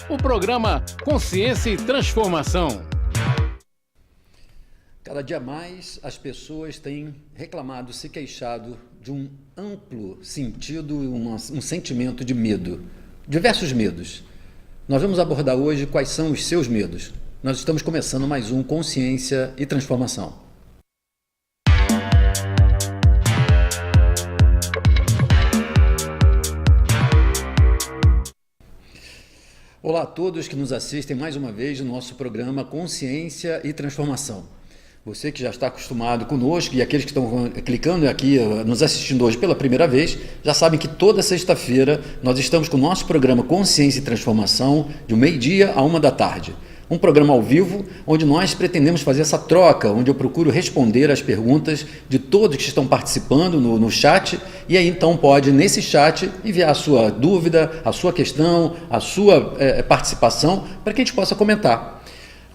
O programa Consciência e Transformação. Cada dia mais as pessoas têm reclamado, se queixado de um amplo sentido, um sentimento de medo, diversos medos. Nós vamos abordar hoje quais são os seus medos. Nós estamos começando mais um Consciência e Transformação. Olá a todos que nos assistem mais uma vez no nosso programa Consciência e Transformação. Você que já está acostumado conosco e aqueles que estão clicando aqui, nos assistindo hoje pela primeira vez, já sabem que toda sexta-feira nós estamos com o nosso programa Consciência e Transformação de 12h a 13h. Um programa ao vivo, onde nós pretendemos fazer essa troca, onde eu procuro responder as perguntas de todos que estão participando no chat, e aí então pode, nesse chat, enviar a sua dúvida, a sua questão, a sua participação, para que a gente possa comentar.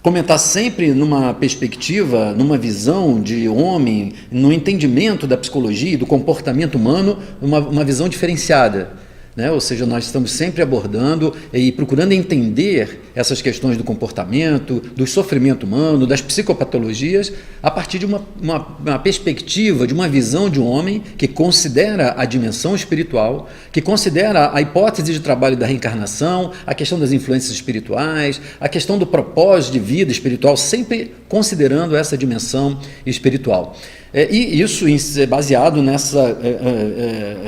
Comentar sempre numa perspectiva, numa visão de homem, no entendimento da psicologia e do comportamento humano, uma visão diferenciada. Ou seja, nós estamos sempre abordando e procurando entender essas questões do comportamento, do sofrimento humano, das psicopatologias, a partir de uma perspectiva, de uma visão de um homem que considera a dimensão espiritual, que considera a hipótese de trabalho da reencarnação, a questão das influências espirituais, a questão do propósito de vida espiritual, sempre considerando essa dimensão espiritual. E isso é baseado nessa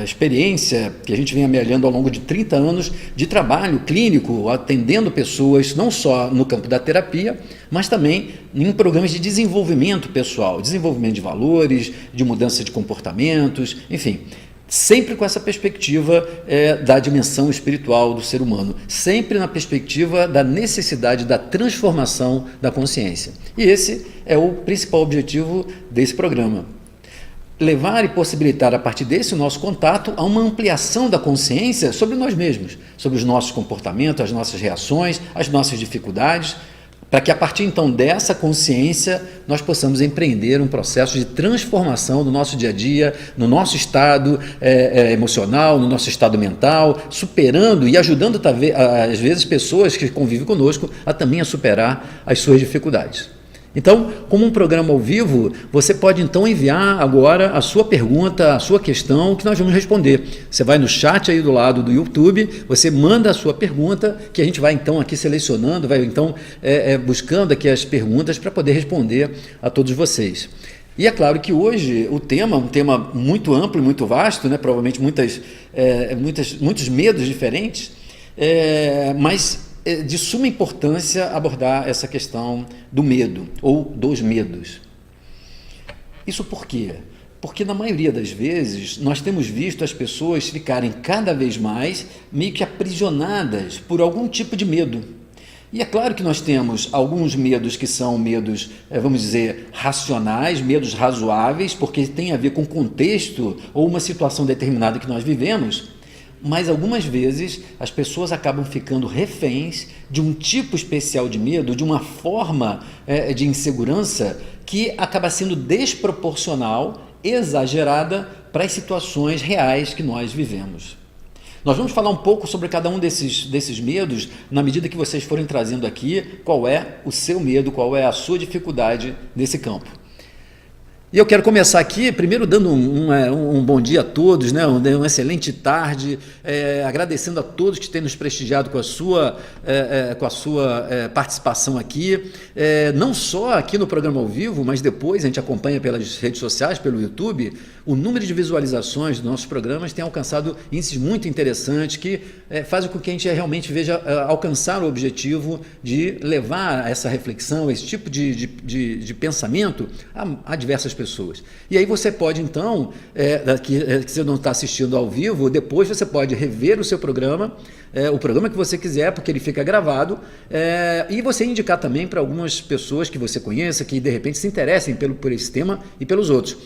experiência que a gente vem amelhando ao longo de 30 anos de trabalho clínico, atendendo pessoas não só no campo da terapia, mas também em programas de desenvolvimento pessoal, desenvolvimento de valores, de mudança de comportamentos, enfim. Sempre com essa perspectiva da dimensão espiritual do ser humano, sempre na perspectiva da necessidade da transformação da consciência. E esse é o principal objetivo desse programa. Levar e possibilitar, a partir desse nosso contato, a uma ampliação da consciência sobre nós mesmos, sobre os nossos comportamentos, as nossas reações, as nossas dificuldades, para que a partir então dessa consciência nós possamos empreender um processo de transformação do nosso dia a dia, no nosso estado emocional, no nosso estado mental, superando e ajudando às vezes pessoas que convivem conosco a também a superar as suas dificuldades. Então, como um programa ao vivo, você pode então enviar agora a sua pergunta, a sua questão, que nós vamos responder. Você vai no chat aí do lado do YouTube, você manda a sua pergunta, que a gente vai então aqui selecionando, vai então buscando aqui as perguntas para poder responder a todos vocês. E é claro que hoje o tema é um tema muito amplo e muito vasto, provavelmente muitos medos diferentes, mas de suma importância abordar essa questão do medo ou dos medos. Isso por quê? Porque na maioria das vezes nós temos visto as pessoas ficarem cada vez mais meio que aprisionadas por algum tipo de medo. E é claro que nós temos alguns medos que são medos, vamos dizer, racionais, medos razoáveis, porque tem a ver com o contexto ou uma situação determinada que nós vivemos. Mas algumas vezes as pessoas acabam ficando reféns de um tipo especial de medo, de uma forma de insegurança que acaba sendo desproporcional, exagerada para as situações reais que nós vivemos. Nós vamos falar um pouco sobre cada um desses medos, na medida que vocês forem trazendo aqui qual é o seu medo, qual é a sua dificuldade nesse campo. E eu quero começar aqui, primeiro dando um bom dia a todos, uma excelente tarde, agradecendo a todos que têm nos prestigiado com a sua participação aqui, não só aqui no programa ao vivo, mas depois a gente acompanha pelas redes sociais, pelo YouTube. O número de visualizações dos nossos programas tem alcançado índices muito interessantes que fazem com que a gente realmente veja alcançar o objetivo de levar essa reflexão, esse tipo de pensamento a diversas pessoas. E aí você pode então, que você não está assistindo ao vivo, depois você pode rever o seu programa, o programa que você quiser, porque ele fica gravado, e você indicar também para algumas pessoas que você conheça, que de repente se interessem por esse tema e pelos outros.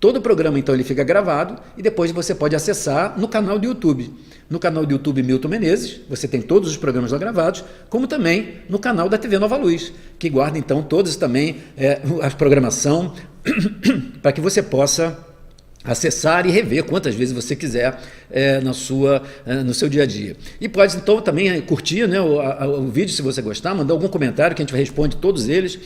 Todo o programa, então, ele fica gravado e depois você pode acessar no canal do YouTube. No canal do YouTube Milton Menezes, você tem todos os programas lá gravados, como também no canal da TV Nova Luz, que guarda, então, todos também a programação para que você possa acessar e rever quantas vezes você quiser no seu dia a dia. E pode então também curtir, né, o vídeo se você gostar, mandar algum comentário que a gente responde todos eles,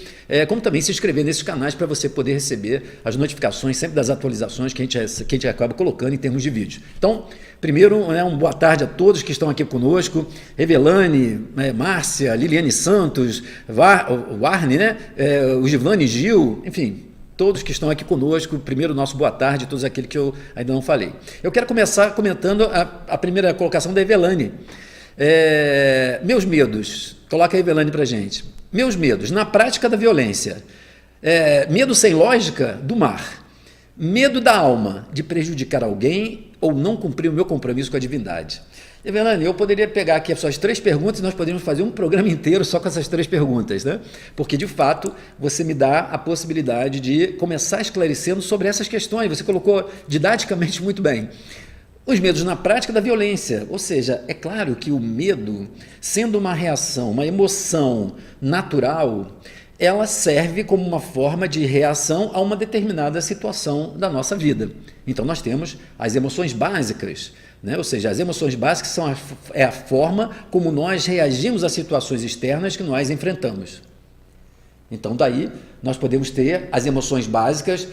como também se inscrever nesses canais para você poder receber as notificações sempre das atualizações que a gente acaba colocando em termos de vídeo. Então, primeiro, uma boa tarde a todos que estão aqui conosco, Evelane, Márcia, Liliane Santos, Warne, né, o Givane Gil, enfim, todos que estão aqui conosco. Primeiro, nosso boa tarde, todos aqueles que eu ainda não falei. Eu quero começar comentando a primeira colocação da Evelane. Meus medos, coloca a Evelane para a gente. Meus medos, na prática da violência. Medo sem lógica do mar. Medo da alma de prejudicar alguém ou não cumprir o meu compromisso com a divindade. Evelane, eu poderia pegar aqui as suas 3 perguntas e nós poderíamos fazer um programa inteiro só com essas 3 perguntas, né? Porque, de fato, você me dá a possibilidade de começar esclarecendo sobre essas questões. Você colocou didaticamente muito bem. Os medos na prática da violência, ou seja, é claro que o medo, sendo uma reação, uma emoção natural, ela serve como uma forma de reação a uma determinada situação da nossa vida. Então, nós temos as emoções básicas, né? Ou seja, as emoções básicas são a forma como nós reagimos a situações externas que nós enfrentamos. Então, daí, nós podemos ter as emoções básicas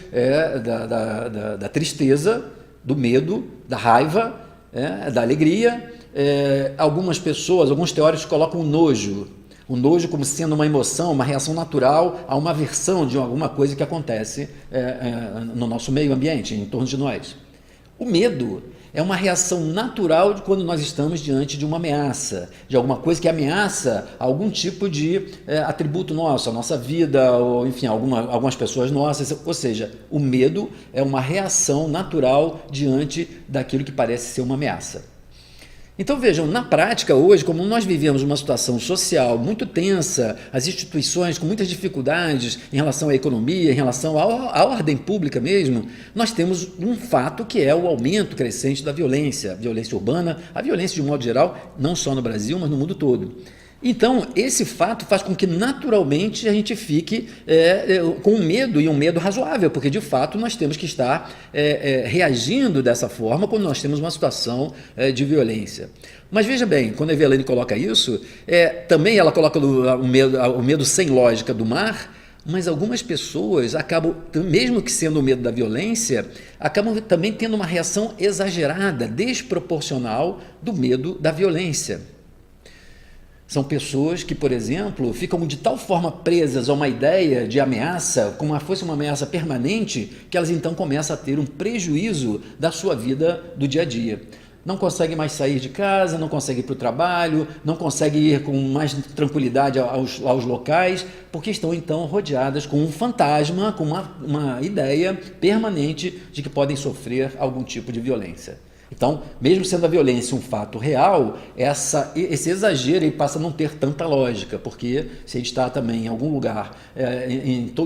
da tristeza, do medo, da raiva, da alegria. Algumas pessoas, alguns teóricos colocam o nojo como sendo uma emoção, uma reação natural a uma aversão de alguma coisa que acontece no nosso meio ambiente, em torno de nós. O medo é uma reação natural de quando nós estamos diante de uma ameaça, de alguma coisa que ameaça algum tipo de atributo nosso, a nossa vida, ou enfim, algumas pessoas nossas. Ou seja, o medo é uma reação natural diante daquilo que parece ser uma ameaça. Então vejam, na prática hoje, como nós vivemos uma situação social muito tensa, as instituições com muitas dificuldades em relação à economia, em relação à ordem pública mesmo, nós temos um fato que é o aumento crescente da violência, a violência urbana, a violência de um modo geral, não só no Brasil, mas no mundo todo. Então, esse fato faz com que naturalmente a gente fique com um medo, e um medo razoável, porque de fato nós temos que estar reagindo dessa forma quando nós temos uma situação de violência. Mas veja bem, quando a Evelane coloca isso, também ela coloca o medo sem lógica do mar, mas algumas pessoas acabam, mesmo que sendo o medo da violência, acabam também tendo uma reação exagerada, desproporcional do medo da violência. São pessoas que, por exemplo, ficam de tal forma presas a uma ideia de ameaça, como se fosse uma ameaça permanente, que elas então começam a ter um prejuízo da sua vida do dia a dia. Não conseguem mais sair de casa, não conseguem ir para o trabalho, não conseguem ir com mais tranquilidade aos locais, porque estão então rodeadas com um fantasma, com uma ideia permanente de que podem sofrer algum tipo de violência. Então, mesmo sendo a violência um fato real, esse exagero aí passa a não ter tanta lógica, porque se a gente está também em algum lugar,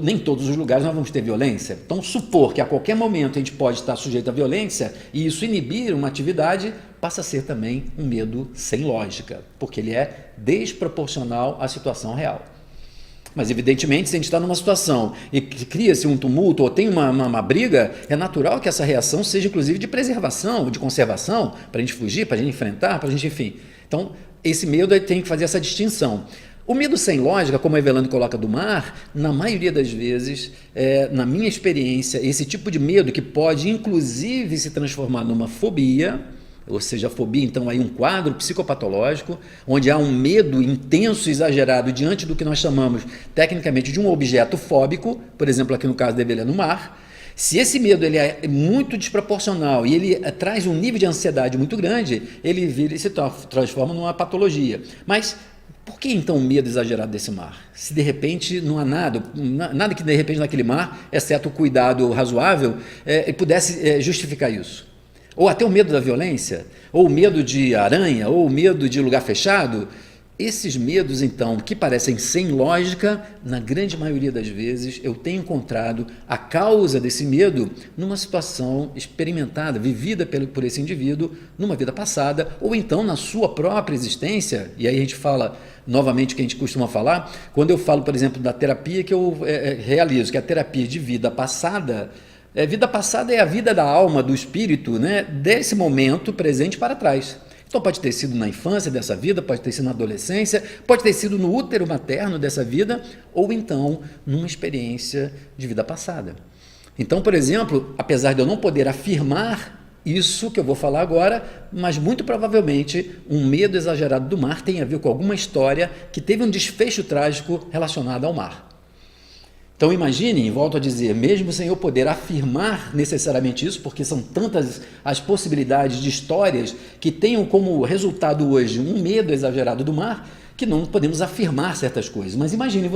nem todos os lugares nós vamos ter violência. Então, supor que a qualquer momento a gente pode estar sujeito à violência e isso inibir uma atividade, passa a ser também um medo sem lógica, porque ele é desproporcional à situação real. Mas, evidentemente, se a gente está numa situação e cria-se um tumulto ou tem uma briga, é natural que essa reação seja, inclusive, de preservação, de conservação, para a gente fugir, para a gente enfrentar, para a gente, enfim. Então, esse medo tem que fazer essa distinção. O medo sem lógica, como a Evelane coloca do mar, na maioria das vezes, na minha experiência, esse tipo de medo que pode, inclusive, se transformar numa fobia, ou seja, a fobia, então, aí um quadro psicopatológico, onde há um medo intenso e exagerado diante do que nós chamamos, tecnicamente, de um objeto fóbico, por exemplo, aqui no caso da Evelane, no mar. Se esse medo ele é muito desproporcional e ele traz um nível de ansiedade muito grande, ele se transforma numa patologia. Mas por que, então, o medo exagerado desse mar? Se, de repente, não há nada que, de repente, naquele mar, exceto o cuidado razoável, pudesse justificar isso? Ou até o medo da violência, ou o medo de aranha, ou o medo de lugar fechado. Esses medos, então, que parecem sem lógica, na grande maioria das vezes, eu tenho encontrado a causa desse medo numa situação experimentada, vivida por esse indivíduo numa vida passada, ou então na sua própria existência. E aí a gente fala, novamente, o que a gente costuma falar, quando eu falo, por exemplo, da terapia que eu realizo, que é a terapia de vida passada, Vida passada é a vida da alma, do espírito, né? Desse momento presente para trás. Então pode ter sido na infância dessa vida, pode ter sido na adolescência, pode ter sido no útero materno dessa vida, ou então numa experiência de vida passada. Então, por exemplo, apesar de eu não poder afirmar isso que eu vou falar agora, mas muito provavelmente um medo exagerado do mar tem a ver com alguma história que teve um desfecho trágico relacionado ao mar. Então imaginem, volto a dizer, mesmo sem eu poder afirmar necessariamente isso, porque são tantas as possibilidades de histórias que tenham como resultado hoje um medo exagerado do mar, que não podemos afirmar certas coisas. Mas imagine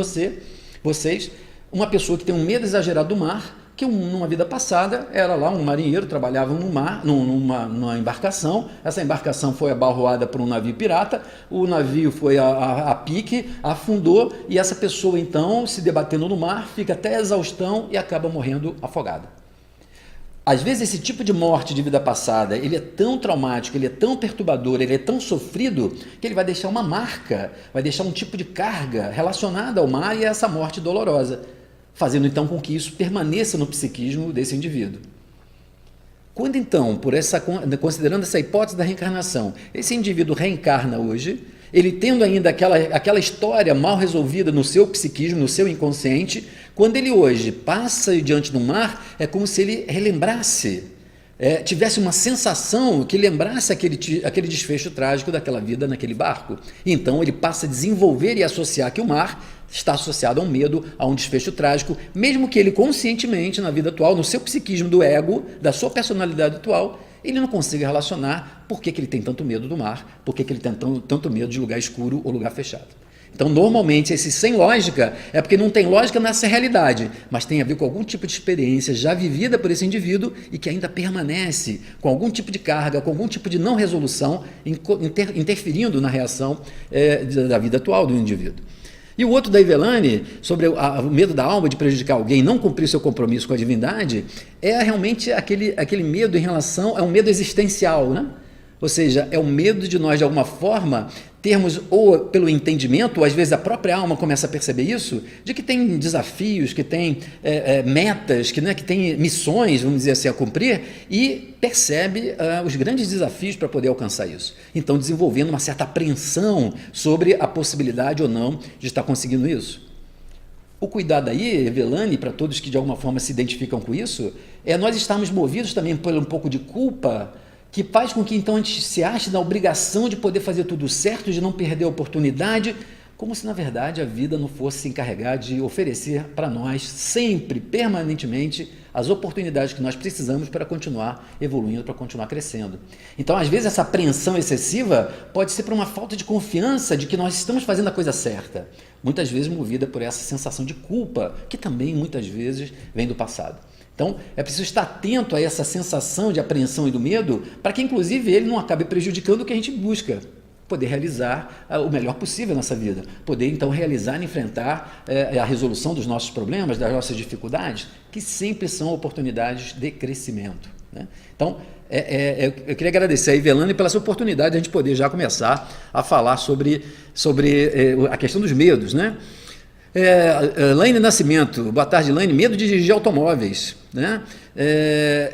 vocês, uma pessoa que tem um medo exagerado do mar, que numa vida passada era lá um marinheiro, trabalhava no mar, numa embarcação, essa embarcação foi abalroada por um navio pirata, o navio foi a pique, afundou e essa pessoa então, se debatendo no mar, fica até exaustão e acaba morrendo afogada. Às vezes esse tipo de morte de vida passada, ele é tão traumático, ele é tão perturbador, ele é tão sofrido, que ele vai deixar uma marca, vai deixar um tipo de carga relacionada ao mar e a essa morte dolorosa, fazendo então com que isso permaneça no psiquismo desse indivíduo. Quando então, considerando essa hipótese da reencarnação, esse indivíduo reencarna hoje, ele tendo ainda aquela história mal resolvida no seu psiquismo, no seu inconsciente, quando ele hoje passa diante do mar, é como se ele relembrasse, tivesse uma sensação que lembrasse aquele desfecho trágico daquela vida naquele barco. E então ele passa a desenvolver e associar que o mar está associado a um medo, a um desfecho trágico, mesmo que ele conscientemente, na vida atual, no seu psiquismo do ego, da sua personalidade atual, ele não consiga relacionar por que ele tem tanto medo do mar, por que ele tem tanto medo de lugar escuro ou lugar fechado. Então, normalmente, esse sem lógica é porque não tem lógica nessa realidade, mas tem a ver com algum tipo de experiência já vivida por esse indivíduo e que ainda permanece com algum tipo de carga, com algum tipo de não resolução, interferindo na reação da vida atual do indivíduo. E o outro da Ivelane, sobre o medo da alma de prejudicar alguém, não cumprir seu compromisso com a divindade, é realmente aquele medo em relação a um medo existencial, né? Ou seja, é o medo de nós, de alguma forma, termos, ou pelo entendimento, ou às vezes a própria alma começa a perceber isso, de que tem desafios, que tem metas, que tem missões, vamos dizer assim, a cumprir, e percebe os grandes desafios para poder alcançar isso. Então, desenvolvendo uma certa apreensão sobre a possibilidade ou não de estar conseguindo isso. O cuidado aí, Evelane, para todos que de alguma forma se identificam com isso, é nós estarmos movidos também por um pouco de culpa, que faz com que então a gente se ache na obrigação de poder fazer tudo certo, de não perder a oportunidade, como se na verdade a vida não fosse se encarregar de oferecer para nós sempre, permanentemente, as oportunidades que nós precisamos para continuar evoluindo, para continuar crescendo. Então, às vezes, essa apreensão excessiva pode ser por uma falta de confiança de que nós estamos fazendo a coisa certa, muitas vezes movida por essa sensação de culpa, que também muitas vezes vem do passado. Então, é preciso estar atento a essa sensação de apreensão e do medo, para que, inclusive, ele não acabe prejudicando o que a gente busca, poder realizar o melhor possível nessa vida, poder, então, realizar e enfrentar a resolução dos nossos problemas, das nossas dificuldades, que sempre são oportunidades de crescimento, né? Então, eu queria agradecer a Ivelane pela essa oportunidade de a gente poder já começar a falar sobre a questão dos medos, né? Laine Nascimento, boa tarde, Laine. Medo de dirigir automóveis, né?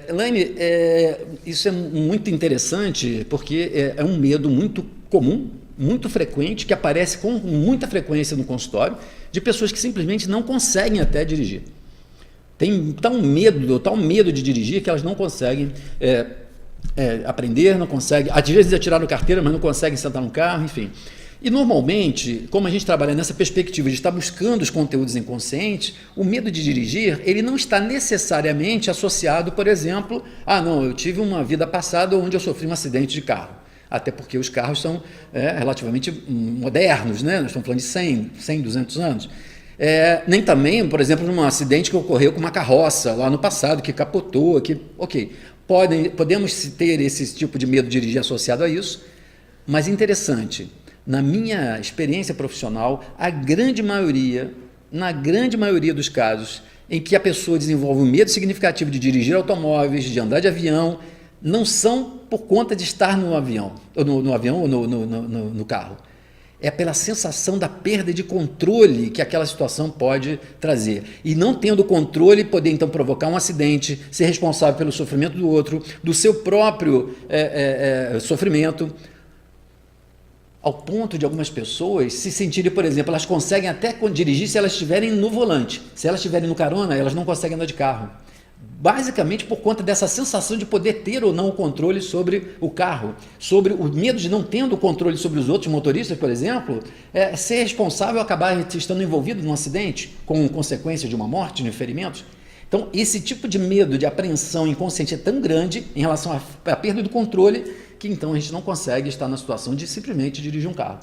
Laine, isso é muito interessante porque é um medo muito comum, muito frequente, que aparece com muita frequência no consultório, de pessoas que simplesmente não conseguem até dirigir. Tem tal medo de dirigir que elas não conseguem aprender, não conseguem, às vezes atiraram carteira, mas não conseguem sentar no carro, enfim. E normalmente, como a gente trabalha nessa perspectiva de estar buscando os conteúdos inconscientes, o medo de dirigir, ele não está necessariamente associado, por exemplo, eu tive uma vida passada onde eu sofri um acidente de carro. Até porque os carros são relativamente modernos, né? Nós estamos falando de 100, 200 anos. Nem também, por exemplo, num acidente que ocorreu com uma carroça lá no passado, que capotou, podemos ter esse tipo de medo de dirigir associado a isso, mas interessante, na minha experiência profissional, na grande maioria dos casos em que a pessoa desenvolve um medo significativo de dirigir automóveis, de andar de avião, não são por conta de estar no avião, ou no carro. É pela sensação da perda de controle que aquela situação pode trazer. E não tendo controle, poder então provocar um acidente, ser responsável pelo sofrimento do outro, do seu próprio sofrimento, ao ponto de algumas pessoas se sentirem, por exemplo, elas conseguem até dirigir se elas estiverem no volante. Se elas estiverem no carona, elas não conseguem andar de carro. Basicamente por conta dessa sensação de poder ter ou não o controle sobre o carro, sobre o medo de não tendo o controle sobre os outros motoristas, por exemplo, ser responsável acabar estando envolvido num acidente com consequência de uma morte, de ferimentos. Então, esse tipo de medo, de apreensão inconsciente é tão grande em relação à perda do controle que então a gente não consegue estar na situação de simplesmente dirigir um carro.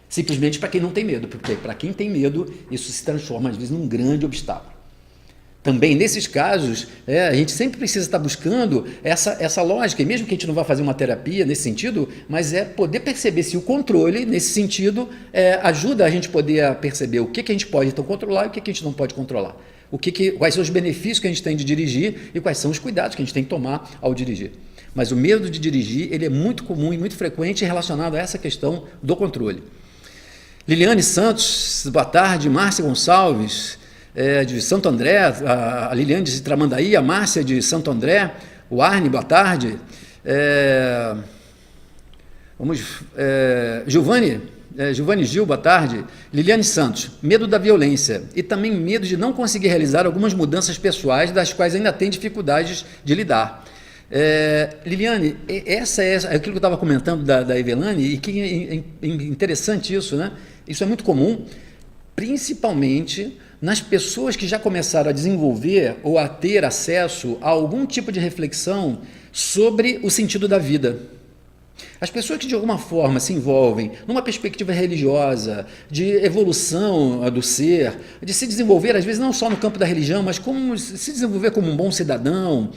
Simplesmente para quem não tem medo, porque para quem tem medo, isso se transforma às vezes num grande obstáculo. Também, nesses casos, a gente sempre precisa estar buscando essa lógica, e mesmo que a gente não vá fazer uma terapia nesse sentido, mas poder perceber se o controle, nesse sentido, ajuda a gente poder perceber o que a gente pode então controlar e o que a gente não pode controlar. Quais são os benefícios que a gente tem de dirigir e quais são os cuidados que a gente tem que tomar ao dirigir. Mas o medo de dirigir ele é muito comum e muito frequente relacionado a essa questão do controle. Liliane Santos, boa tarde. Márcia Gonçalves, de Santo André, a Liliane de Tramandaí, a Márcia de Santo André, o Arne, boa tarde. Giovanni Gil, boa tarde. Liliane Santos, medo da violência e também medo de não conseguir realizar algumas mudanças pessoais das quais ainda tem dificuldades de lidar. Liliane, essa é aquilo que eu estava comentando da Evelane, e que é interessante isso, né? Isso é muito comum, principalmente nas pessoas que já começaram a desenvolver ou a ter acesso a algum tipo de reflexão sobre o sentido da vida. As pessoas que de alguma forma se envolvem numa perspectiva religiosa, de evolução do ser, de se desenvolver, às vezes não só no campo da religião, mas como se desenvolver como um bom cidadão,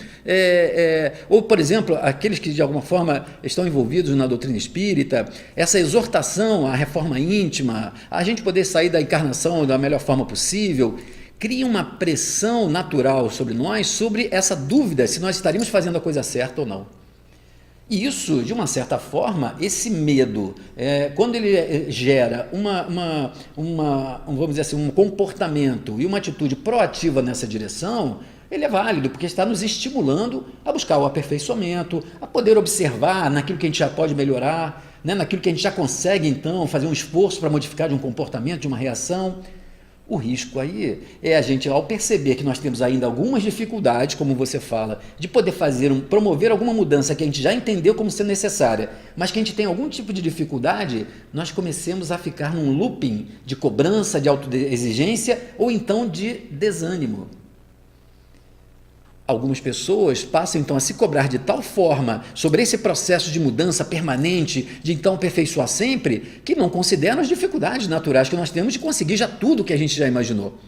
ou, por exemplo, aqueles que de alguma forma estão envolvidos na doutrina espírita, essa exortação à reforma íntima, a gente poder sair da encarnação da melhor forma possível, cria uma pressão natural sobre nós, sobre essa dúvida se nós estaríamos fazendo a coisa certa ou não. E isso, de uma certa forma, esse medo, quando ele gera vamos dizer assim, um comportamento e uma atitude proativa nessa direção, ele é válido, porque está nos estimulando a buscar o aperfeiçoamento, a poder observar naquilo que a gente já pode melhorar, né, naquilo que a gente já consegue, então, fazer um esforço para modificar de um comportamento, de uma reação. O risco aí é a gente, ao perceber que nós temos ainda algumas dificuldades, como você fala, de poder promover alguma mudança que a gente já entendeu como sendo necessária, mas que a gente tem algum tipo de dificuldade, nós comecemos a ficar num looping de cobrança, de autoexigência ou então de desânimo. Algumas pessoas passam então a se cobrar de tal forma sobre esse processo de mudança permanente, de então aperfeiçoar sempre, que não consideram as dificuldades naturais que nós temos de conseguir já tudo que a gente já imaginou.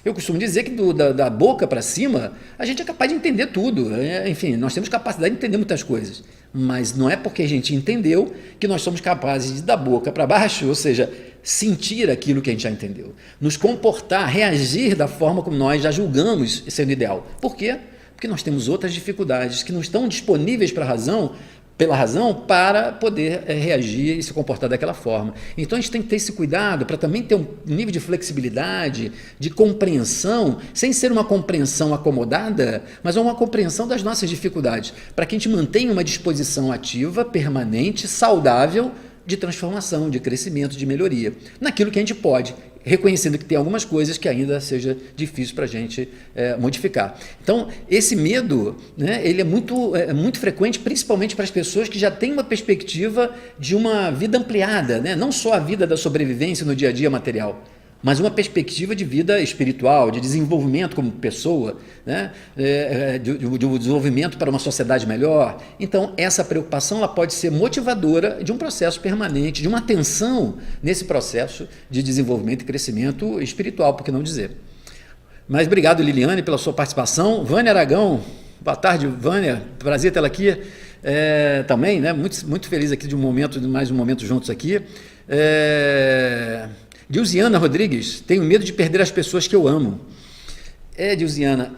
Eu costumo dizer que da boca para cima, a gente é capaz de entender tudo. Enfim, nós temos capacidade de entender muitas coisas. Mas não é porque a gente entendeu que nós somos capazes de, da boca para baixo, ou seja, sentir aquilo que a gente já entendeu. Nos comportar, reagir da forma como nós já julgamos sendo ideal. Por quê? Porque nós temos outras dificuldades que não estão disponíveis pela razão para poder reagir e se comportar daquela forma. Então a gente tem que ter esse cuidado para também ter um nível de flexibilidade, de compreensão, sem ser uma compreensão acomodada, mas uma compreensão das nossas dificuldades, para que a gente mantenha uma disposição ativa, permanente, saudável, de transformação, de crescimento, de melhoria, naquilo que a gente pode, reconhecendo que tem algumas coisas que ainda seja difícil para a gente modificar. Então, esse medo, né, ele é muito frequente, principalmente para as pessoas que já têm uma perspectiva de uma vida ampliada, né? Não só a vida da sobrevivência no dia a dia material, mas uma perspectiva de vida espiritual, de desenvolvimento como pessoa, né? De desenvolvimento para uma sociedade melhor. Então, essa preocupação ela pode ser motivadora de um processo permanente, de uma atenção nesse processo de desenvolvimento e crescimento espiritual, por que não dizer. Mas obrigado, Liliane, pela sua participação. Vânia Aragão, boa tarde, Vânia, prazer tê-la aqui também, né? Muito feliz aqui de mais um momento juntos aqui. Dilziana Rodrigues, tenho medo de perder as pessoas que eu amo. Dilziana,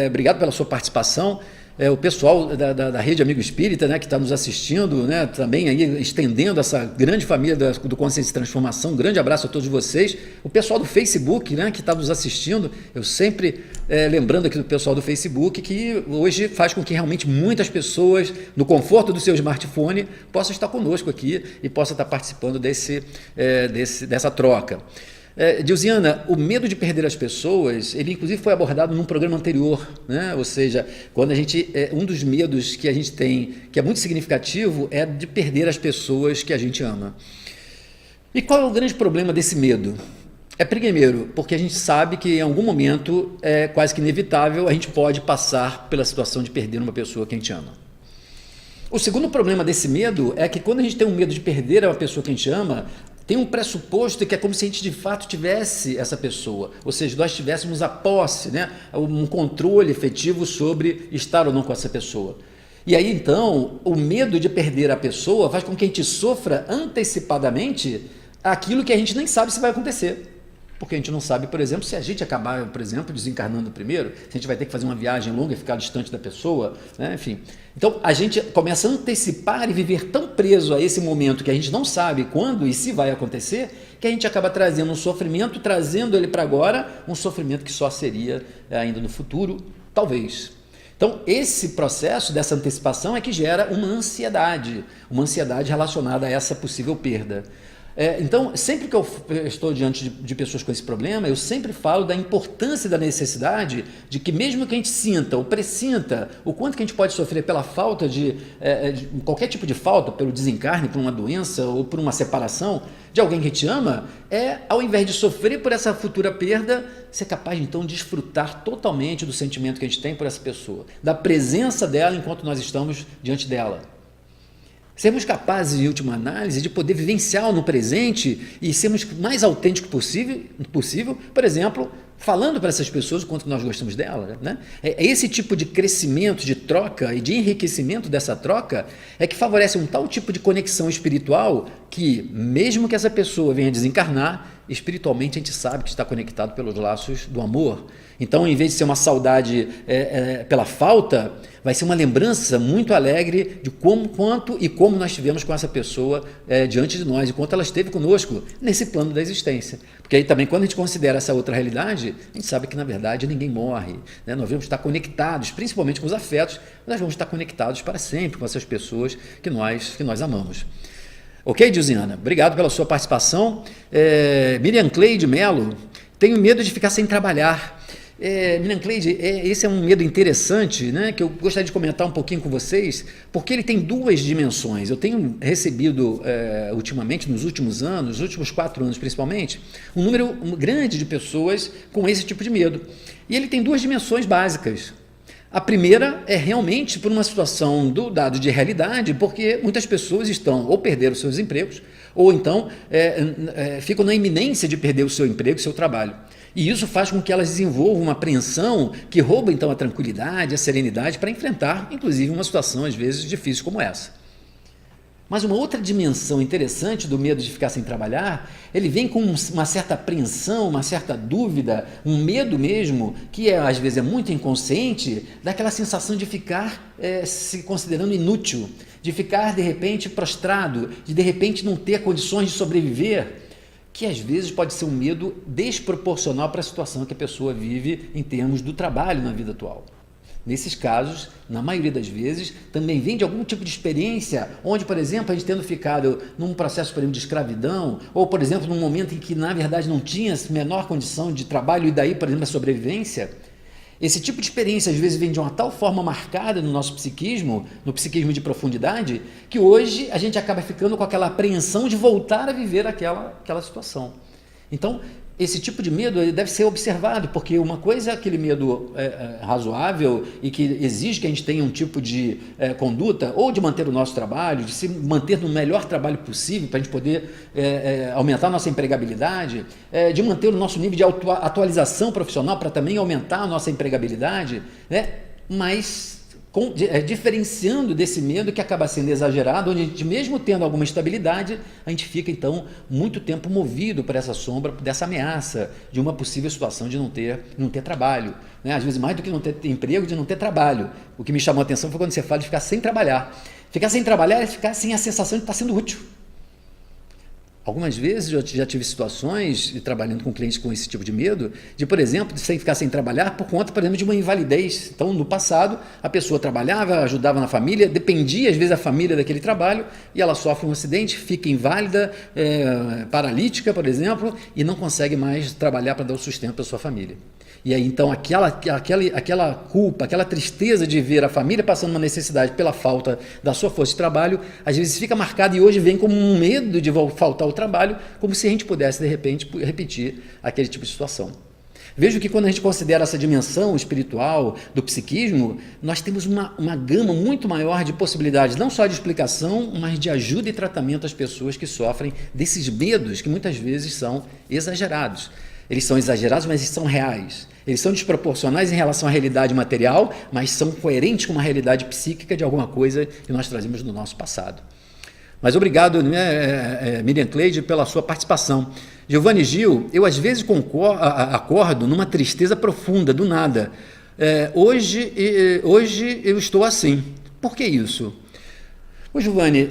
obrigado pela sua participação. o pessoal da Rede Amigo Espírita, né, que está nos assistindo, né, também aí estendendo essa grande família do Consciência e Transformação. Um grande abraço a todos vocês. O pessoal do Facebook, né, que está nos assistindo, eu sempre lembrando aqui do pessoal do Facebook, que hoje faz com que realmente muitas pessoas, no conforto do seu smartphone, possam estar conosco aqui e possam estar participando dessa troca. Dilziana, o medo de perder as pessoas, ele inclusive foi abordado num programa anterior, né? Ou seja, quando um dos medos que a gente tem, que é muito significativo, é de perder as pessoas que a gente ama. E qual é o grande problema desse medo? Primeiro, porque a gente sabe que em algum momento é quase que inevitável, a gente pode passar pela situação de perder uma pessoa que a gente ama. O segundo problema desse medo é que quando a gente tem um medo de perder uma pessoa que a gente ama, tem um pressuposto que é como se a gente de fato tivesse essa pessoa, ou seja, nós tivéssemos a posse, né, um controle efetivo sobre estar ou não com essa pessoa. E aí então, o medo de perder a pessoa faz com que a gente sofra antecipadamente aquilo que a gente nem sabe se vai acontecer. Porque a gente não sabe, por exemplo, se a gente acabar, por exemplo, desencarnando primeiro, se a gente vai ter que fazer uma viagem longa e ficar distante da pessoa, né? Enfim. Então, a gente começa a antecipar e viver tão preso a esse momento que a gente não sabe quando e se vai acontecer, que a gente acaba trazendo um sofrimento, trazendo ele para agora, um sofrimento que só seria ainda no futuro, talvez. Então, esse processo dessa antecipação é que gera uma ansiedade relacionada a essa possível perda. Então, sempre que eu estou diante de pessoas com esse problema, eu sempre falo da importância e da necessidade de que mesmo que a gente sinta ou pressinta o quanto que a gente pode sofrer pela falta de qualquer tipo de falta, pelo desencarne, por uma doença ou por uma separação de alguém que a gente ama, ao invés de sofrer por essa futura perda, ser capaz então de desfrutar totalmente do sentimento que a gente tem por essa pessoa, da presença dela enquanto nós estamos diante dela. Sermos capazes, em última análise, de poder vivenciar no presente e sermos mais autênticos possível, por exemplo, falando para essas pessoas o quanto nós gostamos delas, né? Esse tipo de crescimento, de troca e de enriquecimento dessa troca é que favorece um tal tipo de conexão espiritual que, mesmo que essa pessoa venha desencarnar, espiritualmente a gente sabe que está conectado pelos laços do amor. Então, em vez de ser uma saudade pela falta, vai ser uma lembrança muito alegre de quanto e como nós estivemos com essa pessoa diante de nós, enquanto ela esteve conosco nesse plano da existência. Porque aí também, quando a gente considera essa outra realidade, a gente sabe que, na verdade, ninguém morre, né? Nós vamos estar conectados, principalmente com os afetos, nós vamos estar conectados para sempre com essas pessoas que nós amamos. Ok, Dilziana? Obrigado pela sua participação. Miriam Cleide Melo, tenho medo de ficar sem trabalhar. Miriam Cleide, esse é um medo interessante, né, que eu gostaria de comentar um pouquinho com vocês, porque ele tem duas dimensões. Eu tenho recebido ultimamente, nos últimos anos, nos últimos 4 anos principalmente, um número grande de pessoas com esse tipo de medo. E ele tem duas dimensões básicas. A primeira é realmente por uma situação do dado de realidade, porque muitas pessoas estão ou perderam seus empregos, ou então ficam na iminência de perder o seu emprego, o seu trabalho. E isso faz com que elas desenvolvam uma apreensão que rouba então a tranquilidade, a serenidade para enfrentar, inclusive, uma situação às vezes difícil como essa. Mas uma outra dimensão interessante do medo de ficar sem trabalhar, ele vem com uma certa apreensão, uma certa dúvida, um medo mesmo, que às vezes é muito inconsciente, daquela sensação de ficar se considerando inútil, de ficar de repente prostrado, de repente não ter condições de sobreviver, que às vezes pode ser um medo desproporcional para a situação que a pessoa vive em termos do trabalho na vida atual. Nesses casos, na maioria das vezes, também vem de algum tipo de experiência onde, por exemplo, a gente tendo ficado num processo, por exemplo, de escravidão, ou, por exemplo, num momento em que, na verdade, não tinha a menor condição de trabalho e daí, por exemplo, a sobrevivência. Esse tipo de experiência, às vezes, vem de uma tal forma marcada no nosso psiquismo, no psiquismo de profundidade, que hoje a gente acaba ficando com aquela apreensão de voltar a viver aquela situação. Então, esse tipo de medo ele deve ser observado, porque uma coisa é aquele medo razoável e que exige que a gente tenha um tipo de conduta, ou de manter o nosso trabalho, de se manter no melhor trabalho possível para a gente poder aumentar a nossa empregabilidade, de manter o nosso nível de atualização profissional para também aumentar a nossa empregabilidade, né? Mas diferenciando desse medo que acaba sendo exagerado, onde a gente, mesmo tendo alguma estabilidade, a gente fica então muito tempo movido por essa sombra, dessa ameaça de uma possível situação de não ter trabalho, né? Às vezes mais do que não ter emprego, de não ter trabalho. O que me chamou a atenção foi quando você fala de ficar sem trabalhar. Ficar sem trabalhar é ficar sem a sensação de estar sendo útil. Algumas vezes eu já tive situações, trabalhando com clientes com esse tipo de medo, de, por exemplo, de ficar sem trabalhar por conta, por exemplo, de uma invalidez. Então, no passado, a pessoa trabalhava, ajudava na família, dependia, às vezes, a família daquele trabalho, e ela sofre um acidente, fica inválida, paralítica, por exemplo, e não consegue mais trabalhar para dar o sustento para a sua família. E aí, então, aquela culpa, aquela tristeza de ver a família passando uma necessidade pela falta da sua força de trabalho, às vezes fica marcada e hoje vem como um medo de faltar o trabalho, como se a gente pudesse, de repente, repetir aquele tipo de situação. Vejo que quando a gente considera essa dimensão espiritual do psiquismo, nós temos uma gama muito maior de possibilidades, não só de explicação, mas de ajuda e tratamento às pessoas que sofrem desses medos que muitas vezes são exagerados. Eles são exagerados, mas eles são reais. Eles são desproporcionais em relação à realidade material, mas são coerentes com uma realidade psíquica de alguma coisa que nós trazemos do nosso passado. Mas obrigado, Miriam Cleide, pela sua participação. Giovanni Gil, eu às vezes acordo numa tristeza profunda, do nada. Hoje eu estou assim. Por que isso? Ô Giovanni,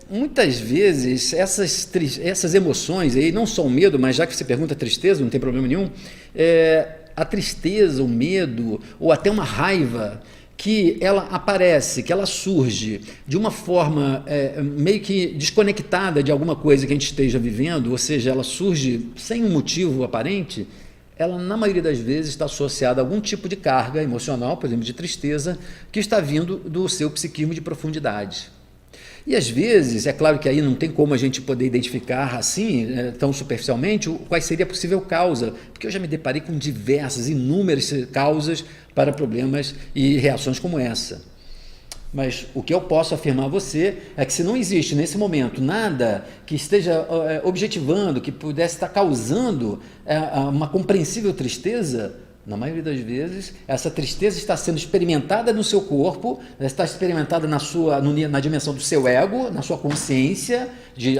muitas vezes essas emoções, aí, não só o medo, mas já que você pergunta tristeza, não tem problema nenhum, a tristeza, o medo, ou até uma raiva, que ela aparece, que ela surge de uma forma meio que desconectada de alguma coisa que a gente esteja vivendo, ou seja, ela surge sem um motivo aparente, ela na maioria das vezes está associada a algum tipo de carga emocional, por exemplo, de tristeza, que está vindo do seu psiquismo de profundidade. E às vezes, é claro que aí não tem como a gente poder identificar assim, tão superficialmente, qual seria a possível causa, porque eu já me deparei com diversas, inúmeras causas para problemas e reações como essa. Mas o que eu posso afirmar a você é que se não existe nesse momento nada que esteja objetivando, que pudesse estar causando uma compreensível tristeza, na maioria das vezes, essa tristeza está sendo experimentada no seu corpo, está experimentada na dimensão do seu ego, na sua consciência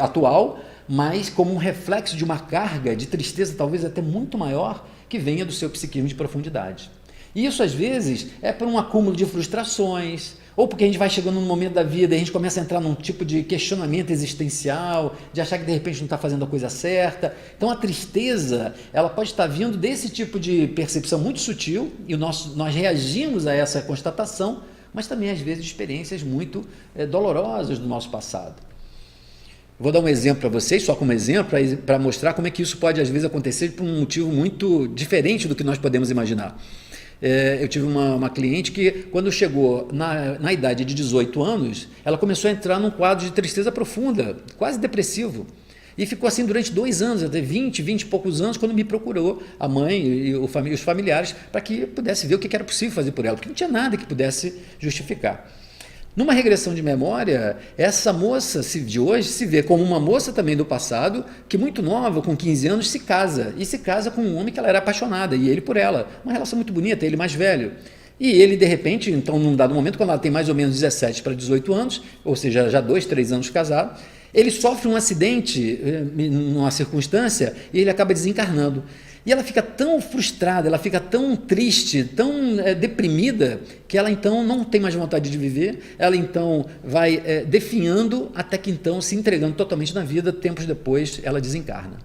atual, mas como um reflexo de uma carga de tristeza talvez até muito maior que venha do seu psiquismo de profundidade. E isso, às vezes, é por um acúmulo de frustrações, ou porque a gente vai chegando num momento da vida e a gente começa a entrar num tipo de questionamento existencial, de achar que de repente não está fazendo a coisa certa. Então a tristeza, ela pode estar vindo desse tipo de percepção muito sutil, e nós reagimos a essa constatação, mas também às vezes de experiências muito dolorosas do nosso passado. Vou dar um exemplo para vocês, só como exemplo, para mostrar como é que isso pode às vezes acontecer por um motivo muito diferente do que nós podemos imaginar. Eu tive uma cliente que, quando chegou na idade de 18 anos, ela começou a entrar num quadro de tristeza profunda, quase depressivo. E ficou assim durante 2 anos, até 20 e poucos anos, quando me procurou a mãe e os familiares, para que pudesse ver o que era possível fazer por ela, porque não tinha nada que pudesse justificar. Numa regressão de memória, essa moça de hoje se vê como uma moça também do passado, que muito nova, com 15 anos, se casa. E se casa com um homem que ela era apaixonada, e ele por ela. Uma relação muito bonita, ele mais velho. E ele, de repente, então, num dado momento, quando ela tem mais ou menos 17 para 18 anos, ou seja, já 2, 3 anos casado, ele sofre um acidente, numa circunstância, e ele acaba desencarnando. E ela fica tão frustrada, ela fica tão triste, tão deprimida, que ela então não tem mais vontade de viver, ela então vai definhando até que então se entregando totalmente na vida, tempos depois ela desencarna.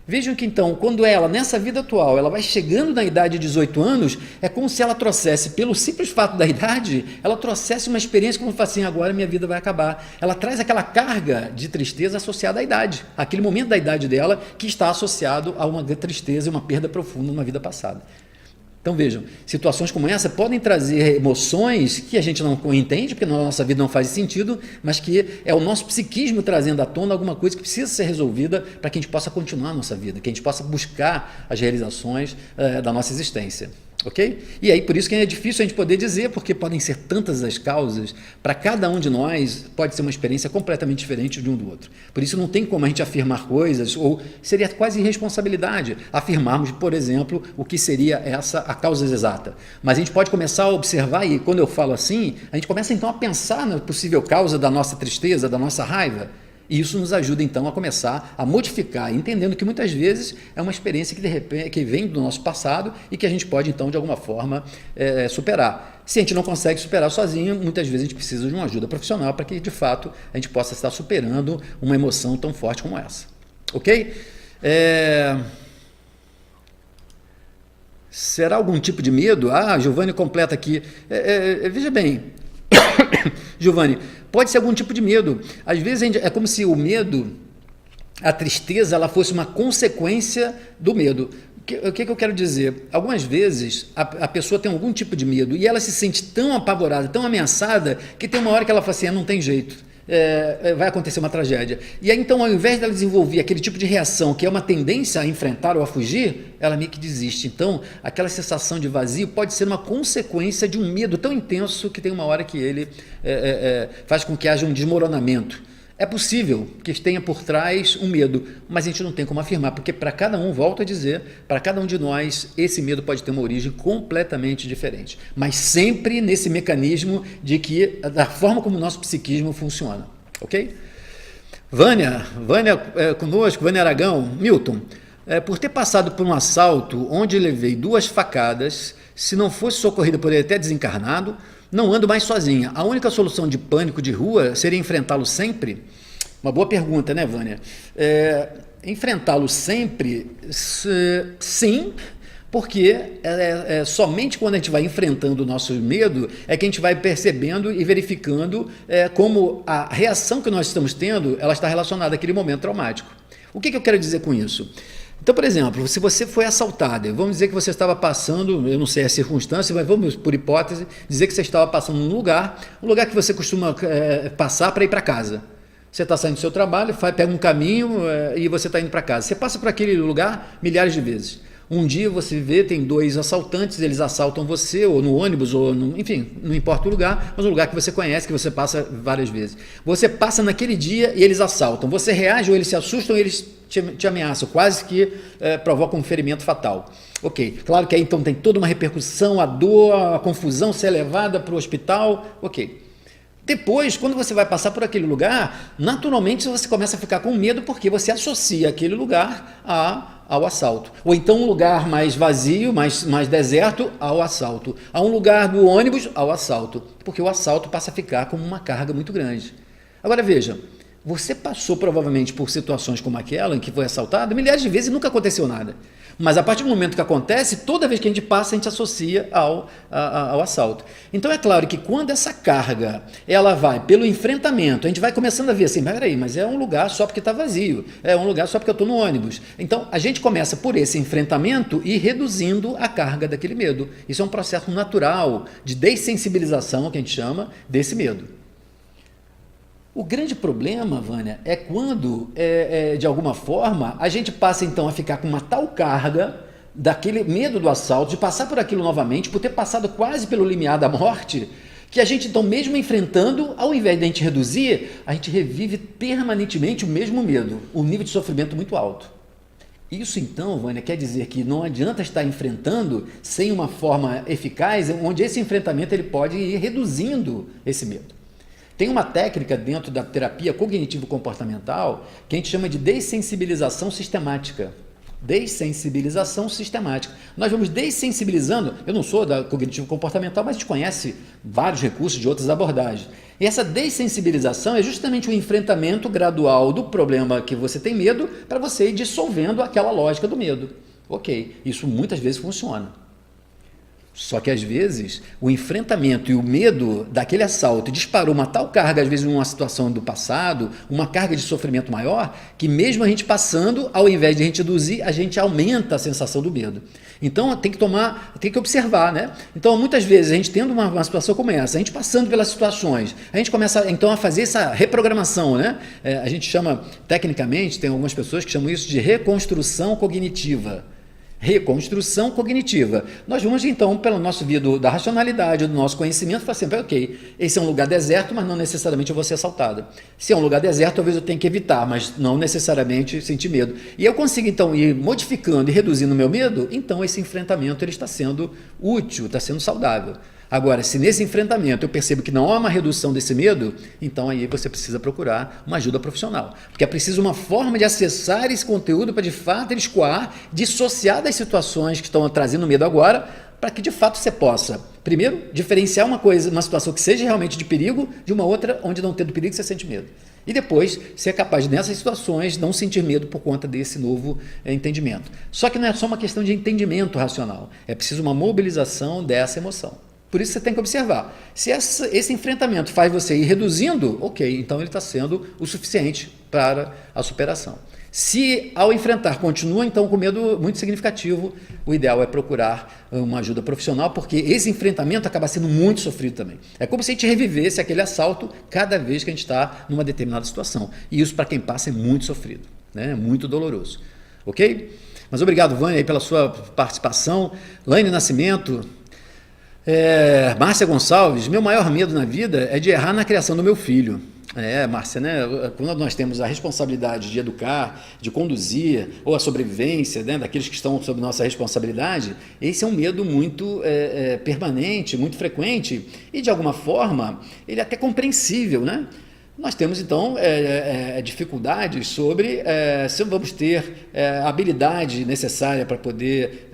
Vejam que então, quando ela, nessa vida atual, ela vai chegando na idade de 18 anos, é como se ela trouxesse, pelo simples fato da idade, ela trouxesse uma experiência como assim, agora minha vida vai acabar. Ela traz aquela carga de tristeza associada à idade, aquele momento da idade dela que está associado a uma tristeza e uma perda profunda numa vida passada. Então vejam, situações como essa podem trazer emoções que a gente não entende, porque na nossa vida não faz sentido, mas que é o nosso psiquismo trazendo à tona alguma coisa que precisa ser resolvida para que a gente possa continuar a nossa vida, que a gente possa buscar as realizações da nossa existência. Ok? E aí, por isso que é difícil a gente poder dizer, porque podem ser tantas as causas, para cada um de nós pode ser uma experiência completamente diferente de um do outro. Por isso não tem como a gente afirmar coisas, ou seria quase irresponsabilidade afirmarmos, por exemplo, o que seria a causa exata. Mas a gente pode começar a observar, e quando eu falo assim, a gente começa então a pensar na possível causa da nossa tristeza, da nossa raiva. E isso nos ajuda, então, a começar a modificar, entendendo que muitas vezes é uma experiência que, de repente, que vem do nosso passado e que a gente pode, então, de alguma forma, superar. Se a gente não consegue superar sozinho, muitas vezes a gente precisa de uma ajuda profissional para que, de fato, a gente possa estar superando uma emoção tão forte como essa. Ok? Será algum tipo de medo? Giovanni completa aqui. Veja bem, Giovanni, pode ser algum tipo de medo. Às vezes é como se o medo, a tristeza, ela fosse uma consequência do medo. O que eu quero dizer? Algumas vezes a pessoa tem algum tipo de medo e ela se sente tão apavorada, tão ameaçada, que tem uma hora que ela fala assim, não tem jeito. Vai acontecer uma tragédia. E aí, então, ao invés dela desenvolver aquele tipo de reação que é uma tendência a enfrentar ou a fugir, ela meio que desiste. Então, aquela sensação de vazio pode ser uma consequência de um medo tão intenso que tem uma hora que ele faz com que haja um desmoronamento. É possível que tenha por trás um medo, mas a gente não tem como afirmar, porque para cada um, volto a dizer, para cada um de nós, esse medo pode ter uma origem completamente diferente. Mas sempre nesse mecanismo de da forma como o nosso psiquismo funciona. Ok? Vânia conosco, Vânia Aragão. Milton, por ter passado por um assalto onde levei 2 facadas, se não fosse socorrida, poderia ter desencarnado. Não ando mais sozinha. A única solução de pânico de rua seria enfrentá-lo sempre? Uma boa pergunta, né, Vânia? Enfrentá-lo sempre, sim, porque somente quando a gente vai enfrentando o nosso medo é que a gente vai percebendo e verificando como a reação que nós estamos tendo, ela está relacionada àquele momento traumático. O que eu quero dizer com isso? Então, por exemplo, se você foi assaltado, vamos dizer que você estava passando, eu não sei a circunstância, mas vamos, por hipótese, dizer que você estava passando um lugar que você costuma passar para ir para casa. Você está saindo do seu trabalho, pega um caminho e você está indo para casa. Você passa por aquele lugar milhares de vezes. Um dia você vê, tem 2 assaltantes, eles assaltam você, ou no ônibus, enfim, não importa o lugar, mas um lugar que você conhece, que você passa várias vezes. Você passa naquele dia e eles assaltam. Você reage, ou eles se assustam, ou eles te ameaçam, quase que provocam um ferimento fatal. Ok, claro que aí então tem toda uma repercussão, a dor, a confusão ser levada para o hospital, ok. Depois, quando você vai passar por aquele lugar, naturalmente você começa a ficar com medo porque você associa aquele lugar ao assalto. Ou então um lugar mais vazio, mais deserto, ao assalto. A um lugar do ônibus, ao assalto. Porque o assalto passa a ficar como uma carga muito grande. Agora veja, você passou provavelmente por situações como aquela em que foi assaltado milhares de vezes e nunca aconteceu nada. Mas a partir do momento que acontece, toda vez que a gente passa, a gente associa ao assalto. Então é claro que quando essa carga ela vai pelo enfrentamento, a gente vai começando a ver assim, mas é um lugar só porque está vazio, é um lugar só porque eu estou no ônibus. Então a gente começa por esse enfrentamento e reduzindo a carga daquele medo. Isso é um processo natural de dessensibilização, que a gente chama, desse medo. O grande problema, Vânia, é quando, de alguma forma, a gente passa então a ficar com uma tal carga daquele medo do assalto, de passar por aquilo novamente, por ter passado quase pelo limiar da morte, que a gente então, mesmo enfrentando, ao invés de a gente reduzir, a gente revive permanentemente o mesmo medo, um nível de sofrimento muito alto. Isso então, Vânia, quer dizer que não adianta estar enfrentando sem uma forma eficaz, onde esse enfrentamento ele pode ir reduzindo esse medo. Tem uma técnica dentro da terapia cognitivo-comportamental que a gente chama de dessensibilização sistemática. Dessensibilização sistemática. Nós vamos dessensibilizando, eu não sou da cognitivo-comportamental, mas a gente conhece vários recursos de outras abordagens. E essa dessensibilização é justamente o enfrentamento gradual do problema que você tem medo para você ir dissolvendo aquela lógica do medo. Ok, isso muitas vezes funciona. Só que às vezes o enfrentamento e o medo daquele assalto disparou uma tal carga, às vezes numa situação do passado, uma carga de sofrimento maior, que mesmo a gente passando, ao invés de a gente reduzir, a gente aumenta a sensação do medo. Então tem que observar, né? Então muitas vezes a gente tendo uma situação como essa, a gente passando pelas situações, a gente começa então a fazer essa reprogramação, né? A gente chama, tecnicamente, tem algumas pessoas que chamam isso de reconstrução cognitiva. reconstrução cognitiva. Nós vamos então, pelo nosso via da racionalidade, do nosso conhecimento, falar assim, ok, esse é um lugar deserto, mas não necessariamente eu vou ser assaltado. Se é um lugar deserto, talvez eu tenha que evitar, mas não necessariamente sentir medo. E eu consigo então ir modificando e reduzindo o meu medo, então esse enfrentamento ele está sendo útil, está sendo saudável. Agora, se nesse enfrentamento eu percebo que não há uma redução desse medo, então aí você precisa procurar uma ajuda profissional. Porque é preciso uma forma de acessar esse conteúdo para de fato ele escoar, dissociar das situações que estão trazendo medo agora, para que de fato você possa, primeiro, diferenciar uma situação que seja realmente de perigo de uma outra onde não tendo perigo você sente medo. E depois ser capaz, nessas situações, não sentir medo por conta desse novo entendimento. Só que não é só uma questão de entendimento racional, é preciso uma mobilização dessa emoção. Por isso você tem que observar. Se esse enfrentamento faz você ir reduzindo, ok, então ele está sendo o suficiente para a superação. Se ao enfrentar continua então com medo muito significativo, o ideal é procurar uma ajuda profissional, porque esse enfrentamento acaba sendo muito sofrido também. É como se a gente revivesse aquele assalto cada vez que a gente está numa determinada situação. E isso para quem passa é muito sofrido, né? É muito doloroso. Ok? Mas obrigado, Vânia, aí, pela sua participação. Laine Nascimento... Márcia Gonçalves, meu maior medo na vida é de errar na criação do meu filho. Márcia, né? Quando nós temos a responsabilidade de educar, de conduzir, ou a sobrevivência, né, daqueles que estão sob nossa responsabilidade, esse é um medo muito permanente, muito frequente e, de alguma forma, ele é até compreensível, né? Nós temos, então, dificuldades sobre se vamos ter a habilidade necessária para poder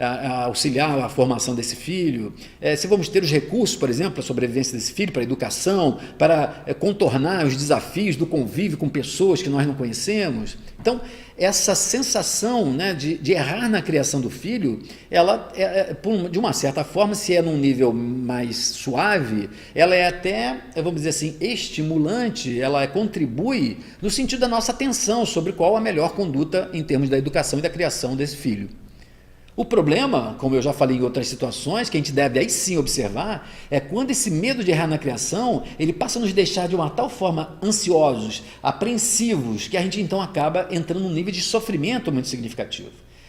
auxiliar a formação desse filho, se vamos ter os recursos, por exemplo, para a sobrevivência desse filho, para a educação, para contornar os desafios do convívio com pessoas que nós não conhecemos. Então, essa sensação, né, de errar na criação do filho, ela, de uma certa forma, se é num nível mais suave, ela é até, vamos dizer assim, estimulante, ela contribui no sentido da nossa atenção sobre qual a melhor conduta em termos da educação e da criação desse filho. O problema, como eu já falei em outras situações, que a gente deve aí sim observar, é quando esse medo de errar na criação, ele passa a nos deixar de uma tal forma ansiosos, apreensivos, que a gente então acaba entrando num nível de sofrimento muito significativo.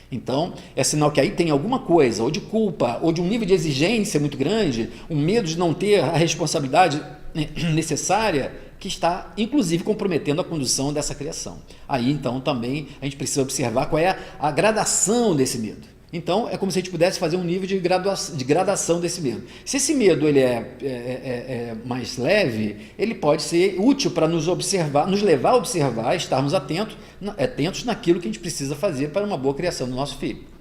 Então, é sinal que aí tem alguma coisa, ou de culpa, ou de um nível de exigência muito grande, um medo de não ter a responsabilidade necessária, que está, inclusive, comprometendo a condução dessa criação. Aí, então, também a gente precisa observar qual é a gradação desse medo. Então, é como se a gente pudesse fazer um nível de gradação desse medo. Se esse medo ele é mais leve, ele pode ser útil para nos levar a observar, estarmos atentos naquilo que a gente precisa fazer para uma boa criação do nosso filho.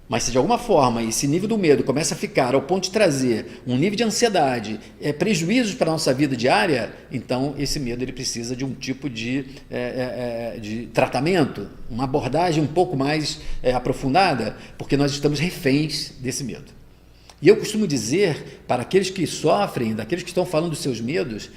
Mas se de alguma forma esse nível do medo começa a ficar ao ponto de trazer um nível de ansiedade, prejuízos para a nossa vida diária, então esse medo ele precisa de um tipo de tratamento, uma abordagem um pouco mais aprofundada, porque nós estamos reféns desse medo. E eu costumo dizer para aqueles que sofrem, daqueles que estão falando dos seus medos,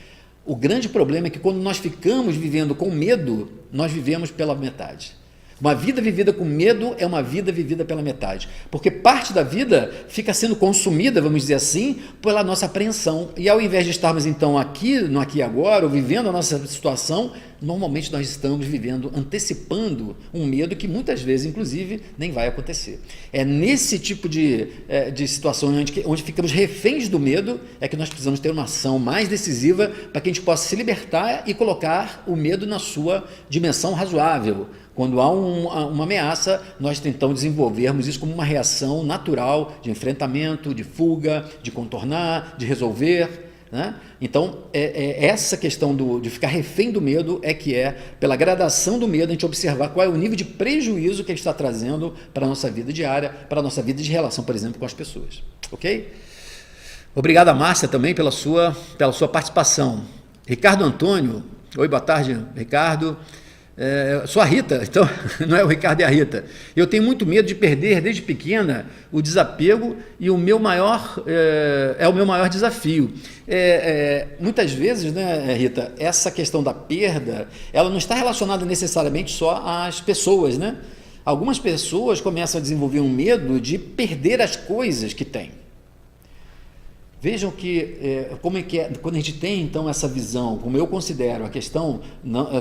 o grande problema é que quando nós ficamos vivendo com medo, nós vivemos pela metade. Uma vida vivida com medo é uma vida vivida pela metade, porque parte da vida fica sendo consumida, vamos dizer assim, pela nossa apreensão. E ao invés de estarmos então aqui, no aqui e agora, ou vivendo a nossa situação, normalmente nós estamos vivendo, antecipando um medo que muitas vezes, inclusive, nem vai acontecer. É nesse tipo de situação onde ficamos reféns do medo, é que nós precisamos ter uma ação mais decisiva para que a gente possa se libertar e colocar o medo na sua dimensão razoável. Quando há uma ameaça, nós então desenvolvermos isso como uma reação natural de enfrentamento, de fuga, de contornar, de resolver, né? Então, essa questão de ficar refém do medo pela gradação do medo, a gente observar qual é o nível de prejuízo que ele está trazendo para a nossa vida diária, para a nossa vida de relação, por exemplo, com as pessoas. Ok? Obrigado a Márcia também pela sua participação. Ricardo Antônio, oi, boa tarde, Ricardo. Sou a Rita, então não é o Ricardo, é a Rita. Eu tenho muito medo de perder desde pequena o desapego e o meu maior desafio. Muitas vezes, né, Rita, essa questão da perda, ela não está relacionada necessariamente só às pessoas, né? Algumas pessoas começam a desenvolver um medo de perder as coisas que têm. Vejam como é que é, quando a gente tem então essa visão, como eu considero a questão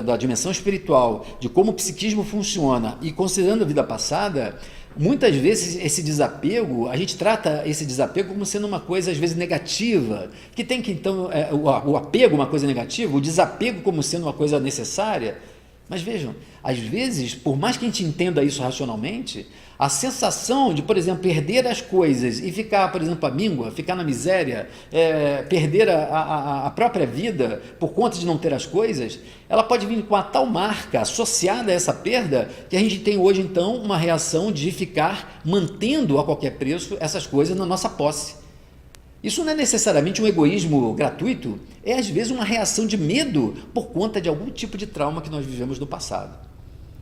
da dimensão espiritual, de como o psiquismo funciona e considerando a vida passada, muitas vezes esse desapego, a gente trata esse desapego como sendo uma coisa às vezes negativa, que tem que então, o apego uma coisa negativa, o desapego como sendo uma coisa necessária. Mas vejam, às vezes, por mais que a gente entenda isso racionalmente, a sensação de, por exemplo, perder as coisas e ficar, por exemplo, à míngua, ficar na miséria, perder a própria vida por conta de não ter as coisas, ela pode vir com a tal marca associada a essa perda que a gente tem hoje, então, uma reação de ficar mantendo a qualquer preço essas coisas na nossa posse. Isso não é necessariamente um egoísmo gratuito, é às vezes uma reação de medo por conta de algum tipo de trauma que nós vivemos no passado.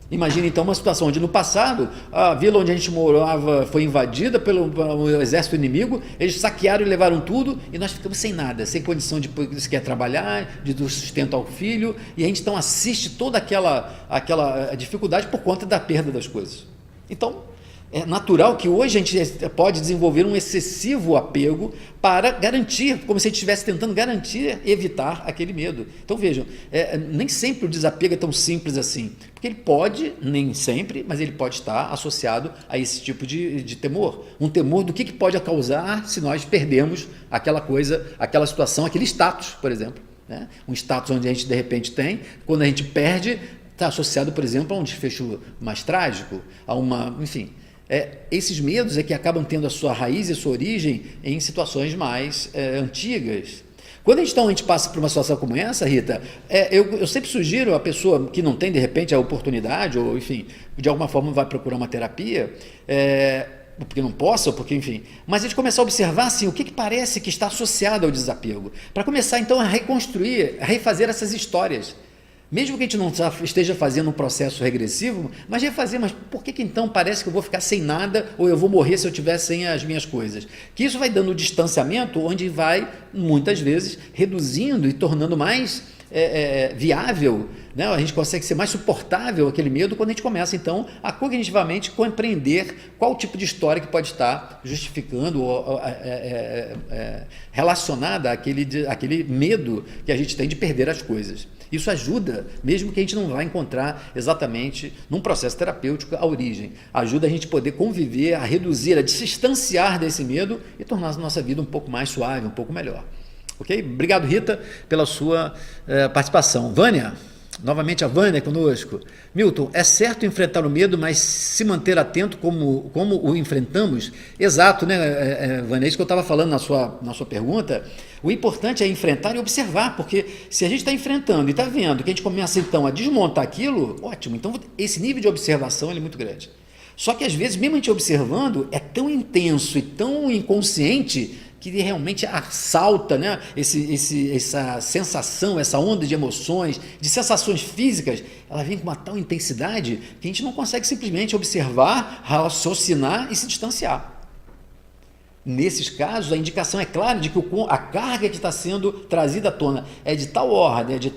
Imagine então uma situação onde no passado a vila onde a gente morava foi invadida pelo exército inimigo, eles saquearam e levaram tudo e nós ficamos sem nada, sem condição de sequer trabalhar, de dar sustento ao filho, e a gente então assiste toda aquela dificuldade por conta da perda das coisas. Então, é natural que hoje a gente pode desenvolver um excessivo apego para garantir, como se a gente estivesse tentando garantir, evitar aquele medo. Então vejam, nem sempre o desapego é tão simples assim, porque ele pode, nem sempre, mas ele pode estar associado a esse tipo de temor. Um temor do que pode causar se nós perdemos aquela coisa, aquela situação, aquele status, por exemplo. Né? Um status onde a gente de repente tem, quando a gente perde, está associado, por exemplo, a um desfecho mais trágico, a uma, enfim... esses medos é que acabam tendo a sua raiz e a sua origem em situações mais antigas. Quando a gente passa por uma situação como essa, Rita, eu sempre sugiro a pessoa que não tem, de repente, a oportunidade, ou, enfim, de alguma forma vai procurar uma terapia, porque não possa, ou porque, enfim, mas a gente começar a observar assim, o que parece que está associado ao desapego, para começar, então, a reconstruir, a refazer essas histórias. Mesmo que a gente não esteja fazendo um processo regressivo, mas refazer, mas por que então parece que eu vou ficar sem nada ou eu vou morrer se eu tiver sem as minhas coisas? Que isso vai dando distanciamento, onde vai, muitas vezes, reduzindo e tornando mais viável, né? A gente consegue ser mais suportável aquele medo quando a gente começa, então, a cognitivamente compreender qual tipo de história que pode estar justificando ou relacionada àquele medo que a gente tem de perder as coisas. Isso ajuda, mesmo que a gente não vá encontrar exatamente num processo terapêutico a origem. Ajuda a gente poder conviver, a reduzir, a se distanciar desse medo e tornar a nossa vida um pouco mais suave, um pouco melhor. Ok? Obrigado, Rita, pela sua participação. Vânia, novamente a Vânia conosco. Milton, é certo enfrentar o medo, mas se manter atento como o enfrentamos? Exato, né, Vânia? É isso que eu estava falando na sua pergunta. O importante é enfrentar e observar, porque se a gente está enfrentando e está vendo que a gente começa então a desmontar aquilo, ótimo. Então esse nível de observação é muito grande. Só que às vezes, mesmo a gente observando, é tão intenso e tão inconsciente que realmente assalta, né, essa sensação, essa onda de emoções, de sensações físicas, ela vem com uma tal intensidade que a gente não consegue simplesmente observar, raciocinar e se distanciar. Nesses casos, a indicação é clara de que a carga que está sendo trazida à tona é de tal ordem, de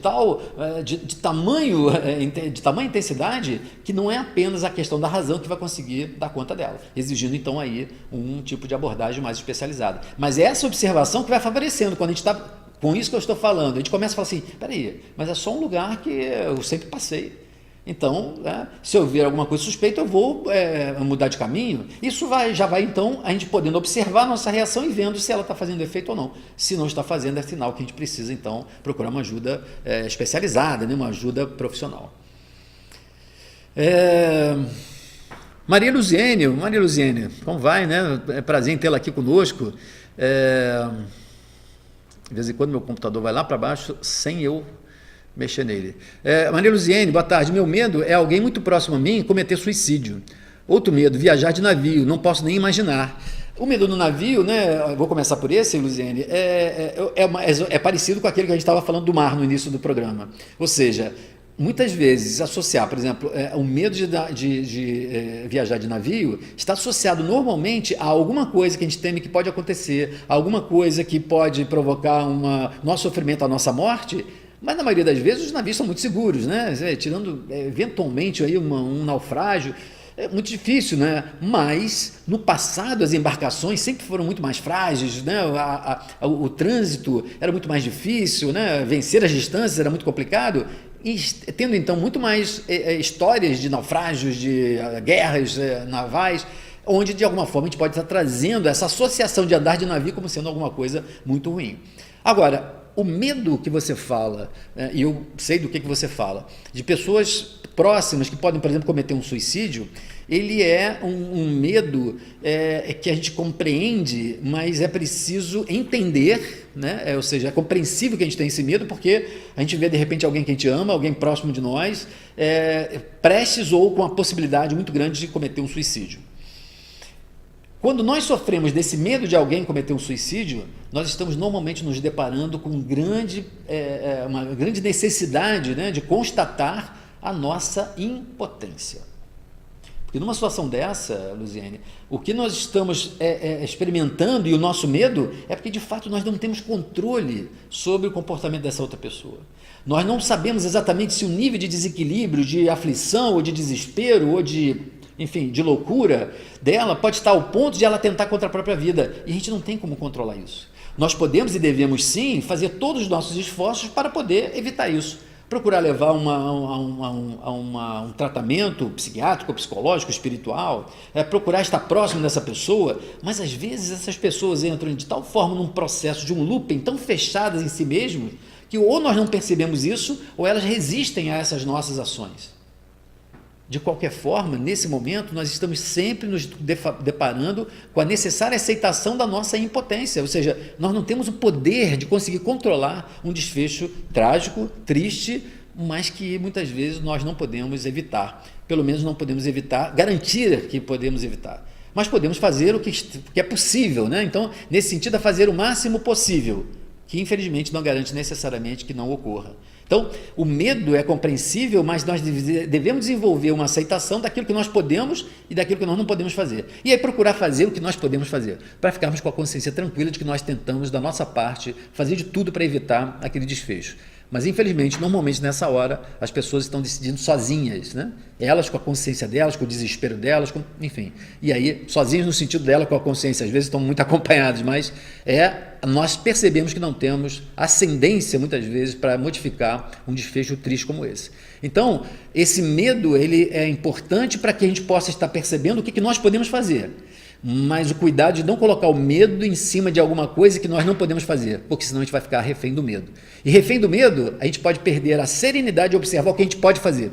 tamanha intensidade, que não é apenas a questão da razão que vai conseguir dar conta dela, exigindo então aí um tipo de abordagem mais especializada. Mas é essa observação que vai favorecendo, quando a gente está com isso que eu estou falando, a gente começa a falar assim, peraí, mas é só um lugar que eu sempre passei. Então, se eu ver alguma coisa suspeita, eu vou mudar de caminho. Isso já vai, então, a gente podendo observar a nossa reação e vendo se ela está fazendo efeito ou não. Se não está fazendo, é sinal que a gente precisa, então, procurar uma ajuda especializada, né? Uma ajuda profissional. Maria Luziene, como vai, né? É prazer em tê-la aqui conosco. De vez em quando meu computador vai lá para baixo sem eu mexer nele. Maria Luziene, boa tarde. Meu medo é alguém muito próximo a mim cometer suicídio. Outro medo, viajar de navio, não posso nem imaginar. O medo no navio, né, vou começar por esse, Luziene, é parecido com aquele que a gente estava falando do mar no início do programa. Ou seja, muitas vezes associar, por exemplo, o medo de viajar de navio está associado normalmente a alguma coisa que a gente teme que pode acontecer, alguma coisa que pode provocar nosso sofrimento, a nossa morte. Mas na maioria das vezes os navios são muito seguros, né? Tirando eventualmente aí um naufrágio, é muito difícil, né? Mas no passado as embarcações sempre foram muito mais frágeis, né? O trânsito era muito mais difícil, né? Vencer as distâncias era muito complicado. E tendo então muito mais histórias de naufrágios, de guerras navais, onde de alguma forma a gente pode estar trazendo essa associação de andar de navio como sendo alguma coisa muito ruim. Agora, o medo que você fala, e eu sei do que você fala, de pessoas próximas que podem, por exemplo, cometer um suicídio, ele é um medo que a gente compreende, mas é preciso entender, né? Ou seja, é compreensível que a gente tem esse medo, porque a gente vê de repente alguém que a gente ama, alguém próximo de nós, prestes ou com a possibilidade muito grande de cometer um suicídio. Quando nós sofremos desse medo de alguém cometer um suicídio, nós estamos normalmente nos deparando com uma grande necessidade, né, de constatar a nossa impotência. Porque numa situação dessa, Luziane, o que nós estamos experimentando e o nosso medo é porque de fato nós não temos controle sobre o comportamento dessa outra pessoa. Nós não sabemos exatamente se o nível de desequilíbrio, de aflição ou de desespero ou de loucura dela pode estar ao ponto de ela tentar contra a própria vida. E a gente não tem como controlar isso. Nós podemos e devemos sim fazer todos os nossos esforços para poder evitar isso. Procurar levar um tratamento psiquiátrico, psicológico, espiritual, procurar estar próximo dessa pessoa, mas às vezes essas pessoas entram de tal forma num processo de um looping tão fechadas em si mesmos, que ou nós não percebemos isso, ou elas resistem a essas nossas ações. De qualquer forma, nesse momento, nós estamos sempre nos deparando com a necessária aceitação da nossa impotência, ou seja, nós não temos o poder de conseguir controlar um desfecho trágico, triste, mas que muitas vezes nós não podemos evitar, pelo menos não podemos evitar, garantir que podemos evitar, mas podemos fazer o que é possível, né? Então, nesse sentido, é fazer o máximo possível, que infelizmente não garante necessariamente que não ocorra. Então, o medo é compreensível, mas nós devemos desenvolver uma aceitação daquilo que nós podemos e daquilo que nós não podemos fazer. E aí procurar fazer o que nós podemos fazer, para ficarmos com a consciência tranquila de que nós tentamos, da nossa parte, fazer de tudo para evitar aquele desfecho. Mas, infelizmente, normalmente nessa hora, as pessoas estão decidindo sozinhas, né? Elas com a consciência delas, com o desespero delas, enfim. E aí, sozinhas no sentido dela com a consciência, às vezes estão muito acompanhados, mas nós percebemos que não temos ascendência, muitas vezes, para modificar um desfecho triste como esse. Então, esse medo ele é importante para que a gente possa estar percebendo o que nós podemos fazer. Mas o cuidado de não colocar o medo em cima de alguma coisa que nós não podemos fazer, porque senão a gente vai ficar refém do medo. E refém do medo, a gente pode perder a serenidade de observar o que a gente pode fazer.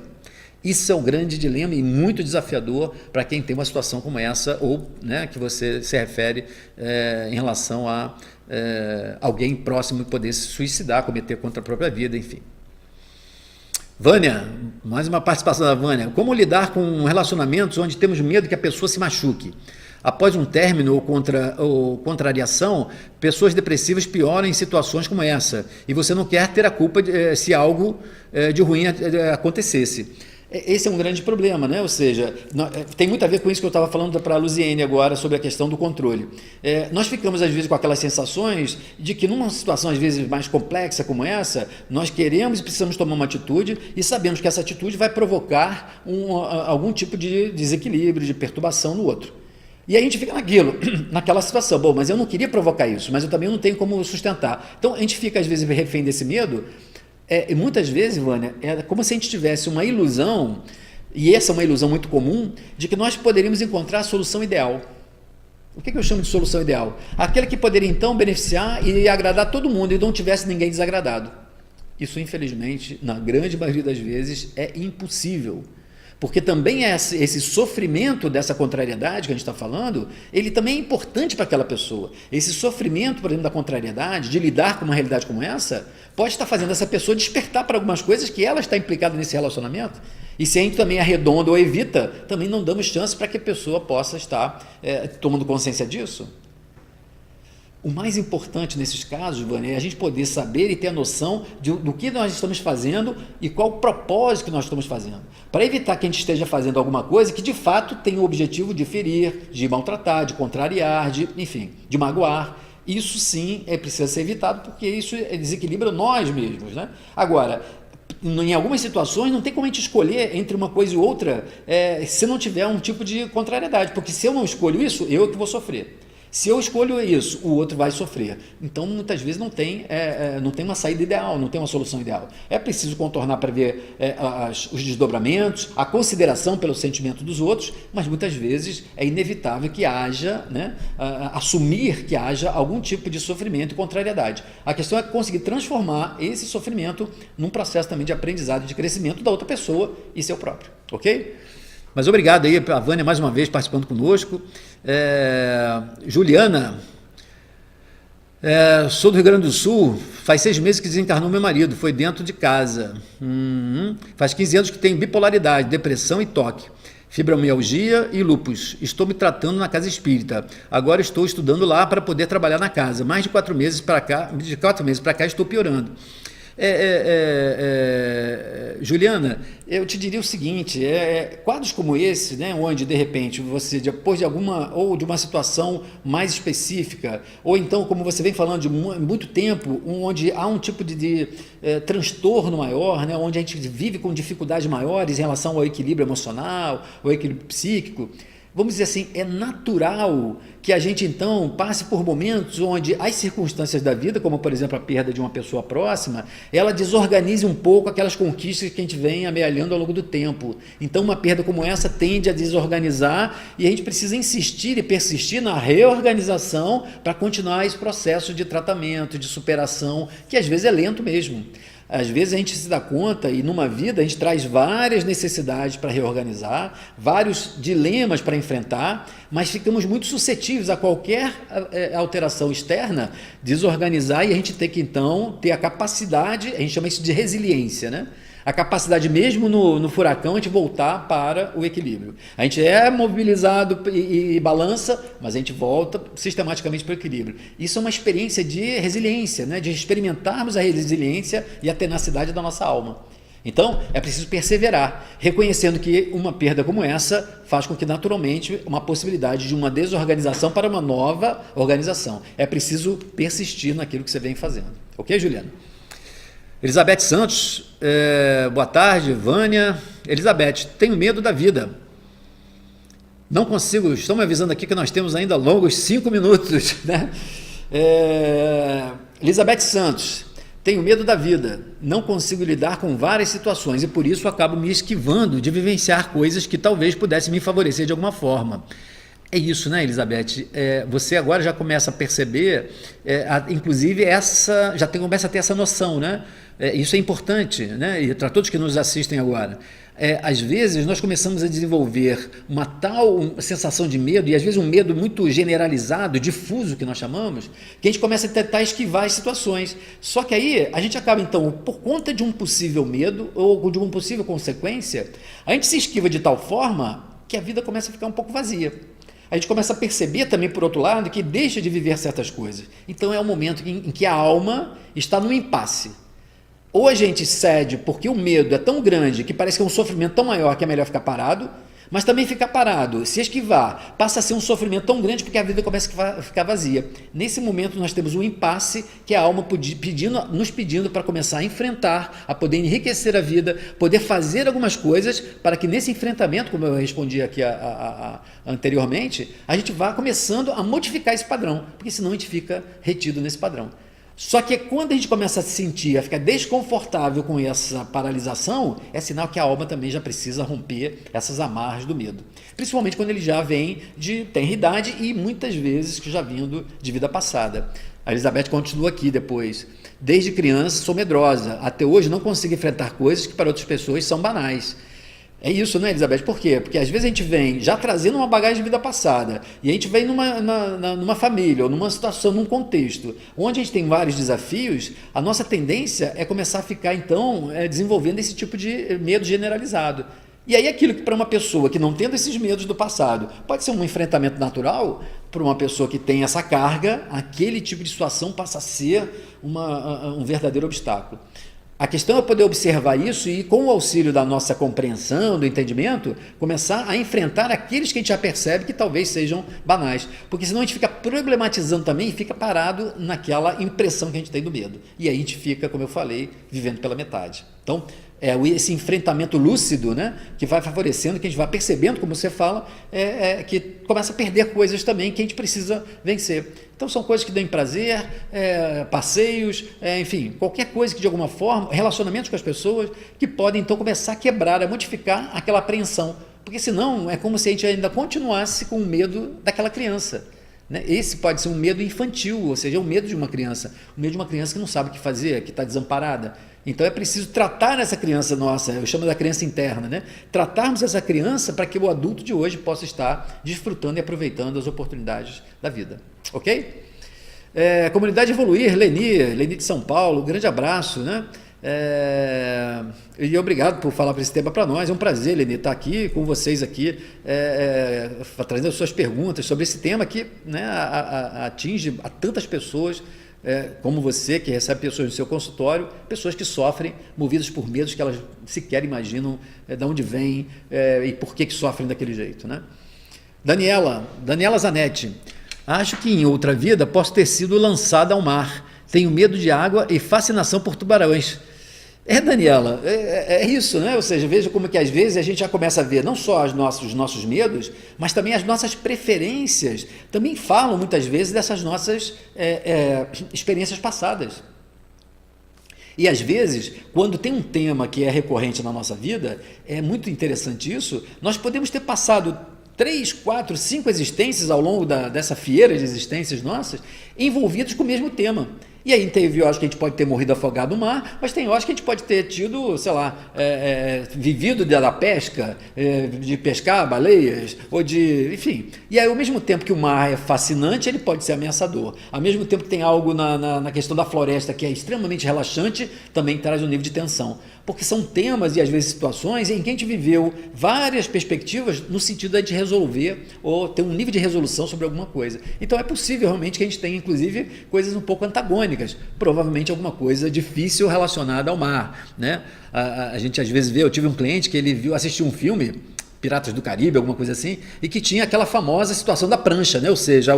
Isso é um grande dilema e muito desafiador para quem tem uma situação como essa, ou né, que você se refere em relação a alguém próximo poder se suicidar, cometer contra a própria vida, enfim. Vânia, mais uma participação da Vânia. Como lidar com relacionamentos onde temos medo que a pessoa se machuque? Após um término ou contrariação, pessoas depressivas pioram em situações como essa. E você não quer ter a culpa se algo de ruim acontecesse. Esse é um grande problema, né? Ou seja, tem muito a ver com isso que eu estava falando para a Luziane agora, sobre a questão do controle. Nós ficamos, às vezes, com aquelas sensações de que numa situação, às vezes, mais complexa como essa, nós queremos e precisamos tomar uma atitude e sabemos que essa atitude vai provocar algum tipo de desequilíbrio, de perturbação no outro. E a gente fica naquela situação, bom, mas eu não queria provocar isso, mas eu também não tenho como sustentar. Então, a gente fica, às vezes, refém desse medo, e muitas vezes, Vânia, é como se a gente tivesse uma ilusão, e essa é uma ilusão muito comum, de que nós poderíamos encontrar a solução ideal. O que eu chamo de solução ideal? Aquela que poderia, então, beneficiar e agradar todo mundo, e não tivesse ninguém desagradado. Isso, infelizmente, na grande maioria das vezes, é impossível. Porque também esse sofrimento dessa contrariedade que a gente está falando, ele também é importante para aquela pessoa. Esse sofrimento, por exemplo, da contrariedade, de lidar com uma realidade como essa, pode estar fazendo essa pessoa despertar para algumas coisas que ela está implicada nesse relacionamento. E se a gente também arredonda ou evita, também não damos chance para que a pessoa possa estar tomando consciência disso. O mais importante nesses casos, Vânia, é a gente poder saber e ter a noção do que nós estamos fazendo e qual o propósito que nós estamos fazendo. Para evitar que a gente esteja fazendo alguma coisa que de fato tem o objetivo de ferir, de maltratar, de contrariar, de magoar. Isso sim precisa ser evitado, porque isso desequilibra nós mesmos, né? Agora, em algumas situações não tem como a gente escolher entre uma coisa e outra se não tiver um tipo de contrariedade, porque se eu não escolho isso, eu é que vou sofrer. Se eu escolho isso, o outro vai sofrer. Então, muitas vezes não tem uma saída ideal, não tem uma solução ideal. É preciso contornar para ver os desdobramentos, a consideração pelo sentimento dos outros, mas muitas vezes é inevitável que haja, né, assumir que haja algum tipo de sofrimento e contrariedade. A questão é conseguir transformar esse sofrimento num processo também de aprendizado e de crescimento da outra pessoa e seu próprio, ok? Mas obrigado aí, a Vânia mais uma vez participando conosco. Juliana, sou do Rio Grande do Sul, faz 6 meses que desencarnou meu marido, foi dentro de casa. Faz 15 anos que tenho bipolaridade, depressão e toque, fibromialgia e lúpus. Estou me tratando na casa espírita. Agora estou estudando lá para poder trabalhar na casa. Mais de 4 meses para cá, estou piorando. Juliana, eu te diria o seguinte, quadros como esse, né, onde de repente você, depois de uma situação mais específica, ou então como você vem falando de muito tempo, onde há um tipo de transtorno maior, né, onde a gente vive com dificuldades maiores em relação ao equilíbrio emocional, ao equilíbrio psíquico, vamos dizer assim, é natural que a gente então passe por momentos onde as circunstâncias da vida, como por exemplo a perda de uma pessoa próxima, ela desorganize um pouco aquelas conquistas que a gente vem amealhando ao longo do tempo. Então uma perda como essa tende a desorganizar e a gente precisa insistir e persistir na reorganização para continuar esse processo de tratamento, de superação, que às vezes é lento mesmo. Às vezes a gente se dá conta e numa vida a gente traz várias necessidades para reorganizar, vários dilemas para enfrentar, mas ficamos muito suscetíveis a qualquer alteração externa, desorganizar e a gente tem que então ter a capacidade, a gente chama isso de resiliência, né? A capacidade mesmo no furacão a gente voltar para o equilíbrio. A gente é mobilizado e balança, mas a gente volta sistematicamente para o equilíbrio. Isso é uma experiência de resiliência, né? De experimentarmos a resiliência e a tenacidade da nossa alma. Então, é preciso perseverar, reconhecendo que uma perda como essa faz com que, naturalmente, uma possibilidade de uma desorganização para uma nova organização. É preciso persistir naquilo que você vem fazendo. Ok, Juliana? Elizabeth Santos, boa tarde, Vânia. Elizabeth, tenho medo da vida. Não consigo, estão me avisando aqui que nós temos ainda longos 5 minutos, né? Elizabeth Santos, tenho medo da vida, não consigo lidar com várias situações e por isso acabo me esquivando de vivenciar coisas que talvez pudessem me favorecer de alguma forma. É isso, né, Elizabeth? Você agora já começa a perceber, inclusive já começa a ter essa noção, né? Isso é importante, né? E para todos que nos assistem agora. Às vezes nós começamos a desenvolver uma tal sensação de medo, e às vezes um medo muito generalizado, difuso que nós chamamos, que a gente começa a tentar esquivar as situações. Só que aí a gente acaba então, por conta de um possível medo ou de uma possível consequência, a gente se esquiva de tal forma que a vida começa a ficar um pouco vazia. A gente começa a perceber também, por outro lado, que deixa de viver certas coisas. Então é um momento em que a alma está num impasse. Ou a gente cede porque o medo é tão grande que parece que é um sofrimento tão maior que é melhor ficar parado, mas também ficar parado, se esquivar, passa a ser um sofrimento tão grande porque a vida começa a ficar vazia. Nesse momento nós temos um impasse que é a alma nos pedindo para começar a enfrentar, a poder enriquecer a vida, poder fazer algumas coisas para que nesse enfrentamento, como eu respondi aqui anteriormente, a gente vá começando a modificar esse padrão, porque senão a gente fica retido nesse padrão. Só que quando a gente começa a se sentir, a ficar desconfortável com essa paralisação, é sinal que a alma também já precisa romper essas amarras do medo. Principalmente quando ele já vem de tenridade e muitas vezes já vindo de vida passada. A Elizabeth continua aqui depois. Desde criança sou medrosa, até hoje não consigo enfrentar coisas que para outras pessoas são banais. É isso, né, Elizabeth? Por quê? Porque às vezes a gente vem já trazendo uma bagagem de vida passada e a gente vem numa família ou numa situação, num contexto onde a gente tem vários desafios, a nossa tendência é começar a ficar, então, desenvolvendo esse tipo de medo generalizado. E aí aquilo que para uma pessoa que não tendo esses medos do passado, pode ser um enfrentamento natural, para uma pessoa que tem essa carga, aquele tipo de situação passa a ser um verdadeiro obstáculo. A questão é poder observar isso e, com o auxílio da nossa compreensão, do entendimento, começar a enfrentar aqueles que a gente já percebe que talvez sejam banais. Porque senão a gente fica problematizando também e fica parado naquela impressão que a gente tem do medo. E aí a gente fica, como eu falei, vivendo pela metade. Então, esse enfrentamento lúcido, né, que vai favorecendo, que a gente vai percebendo, como você fala, que começa a perder coisas também que a gente precisa vencer. Então são coisas que dão prazer, passeios, enfim, qualquer coisa que de alguma forma, relacionamentos com as pessoas, que podem então começar a quebrar, a modificar aquela apreensão. Porque senão é como se a gente ainda continuasse com o medo daquela criança. Né? Esse pode ser um medo infantil, ou seja, o medo de uma criança. O medo de uma criança que não sabe o que fazer, que está desamparada. Então é preciso tratar essa criança nossa, eu chamo da criança interna, né? Tratarmos essa criança para que o adulto de hoje possa estar desfrutando e aproveitando as oportunidades da vida. Ok? Comunidade Evoluir, Leni de São Paulo, um grande abraço, né? E obrigado por falar para esse tema para nós. É um prazer, Leni, estar aqui com vocês aqui, trazendo as suas perguntas sobre esse tema que, né, atinge a tantas pessoas, como você, que recebe pessoas no seu consultório, pessoas que sofrem, movidas por medos que elas sequer imaginam de onde vêm e por que sofrem daquele jeito. Né? Daniela Zanetti, acho que em outra vida posso ter sido lançada ao mar. Tenho medo de água e fascinação por tubarões. Daniela, é isso, né? Ou seja, veja como que às vezes a gente já começa a ver não só os nossos medos, mas também as nossas preferências. Também falam muitas vezes dessas nossas experiências passadas. E às vezes, quando tem um tema que é recorrente na nossa vida, é muito interessante isso, nós podemos ter passado 3, 4, 5 existências ao longo dessa fieira de existências nossas, envolvidos com o mesmo tema. E aí teve horas que a gente pode ter morrido afogado no mar, mas tem horas que a gente pode ter tido, sei lá, vivido da pesca, de pescar baleias, ou de, enfim. E aí ao mesmo tempo que o mar é fascinante, ele pode ser ameaçador. Ao mesmo tempo que tem algo na questão da floresta que é extremamente relaxante, também traz um nível de tensão. Porque são temas e às vezes situações em que a gente viveu várias perspectivas no sentido de resolver ou ter um nível de resolução sobre alguma coisa. Então é possível realmente que a gente tenha inclusive coisas um pouco antagônicas, provavelmente alguma coisa difícil relacionada ao mar. Né? A gente às vezes vê, eu tive um cliente que ele assistiu um filme, Piratas do Caribe, alguma coisa assim, e que tinha aquela famosa situação da prancha, né? Ou seja,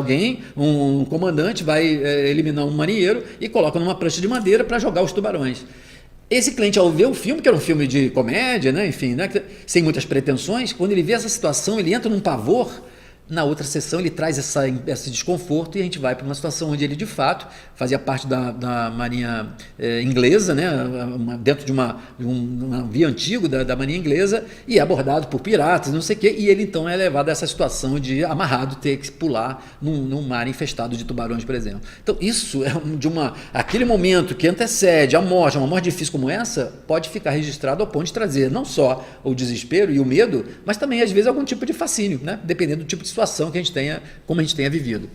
um comandante vai eliminar um marinheiro e coloca numa prancha de madeira para jogar os tubarões. Esse cliente, ao ver o filme, que era um filme de comédia, né, enfim, né, sem muitas pretensões, quando ele vê essa situação, ele entra num pavor. Na outra sessão ele traz esse desconforto e a gente vai para uma situação onde ele de fato fazia parte da marinha inglesa, né, dentro de um navio antigo da marinha inglesa, e é abordado por piratas, não sei o quê, e ele então é levado a essa situação de amarrado, ter que pular num mar infestado de tubarões, por exemplo. Então isso é aquele momento que antecede a morte, uma morte difícil como essa, pode ficar registrado ao ponto de trazer não só o desespero e o medo, mas também às vezes algum tipo de fascínio, né, dependendo do tipo de situação que a gente tenha, como a gente tenha vivido.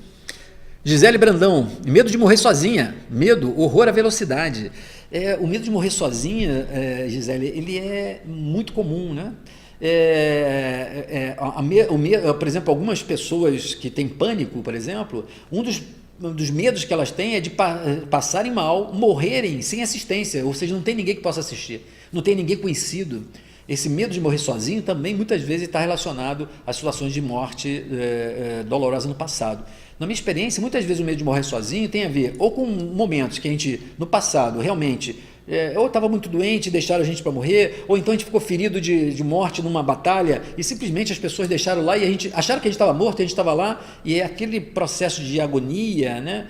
Gisele Brandão, medo de morrer sozinha, medo, horror à velocidade. O medo de morrer sozinha, Gisele, ele é muito comum, né? Por exemplo, algumas pessoas que têm pânico, por exemplo, um dos medos que elas têm é de passarem mal, morrerem sem assistência, ou seja, não tem ninguém que possa assistir, não tem ninguém conhecido. Esse medo de morrer sozinho também muitas vezes está relacionado a situações de morte dolorosa no passado. Na minha experiência, muitas vezes o medo de morrer sozinho tem a ver ou com momentos que a gente, no passado, realmente, ou estava muito doente e deixaram a gente para morrer, ou então a gente ficou ferido de morte numa batalha e simplesmente as pessoas deixaram lá e acharam que a gente estava morto, e a gente estava lá, e aquele processo de agonia, né,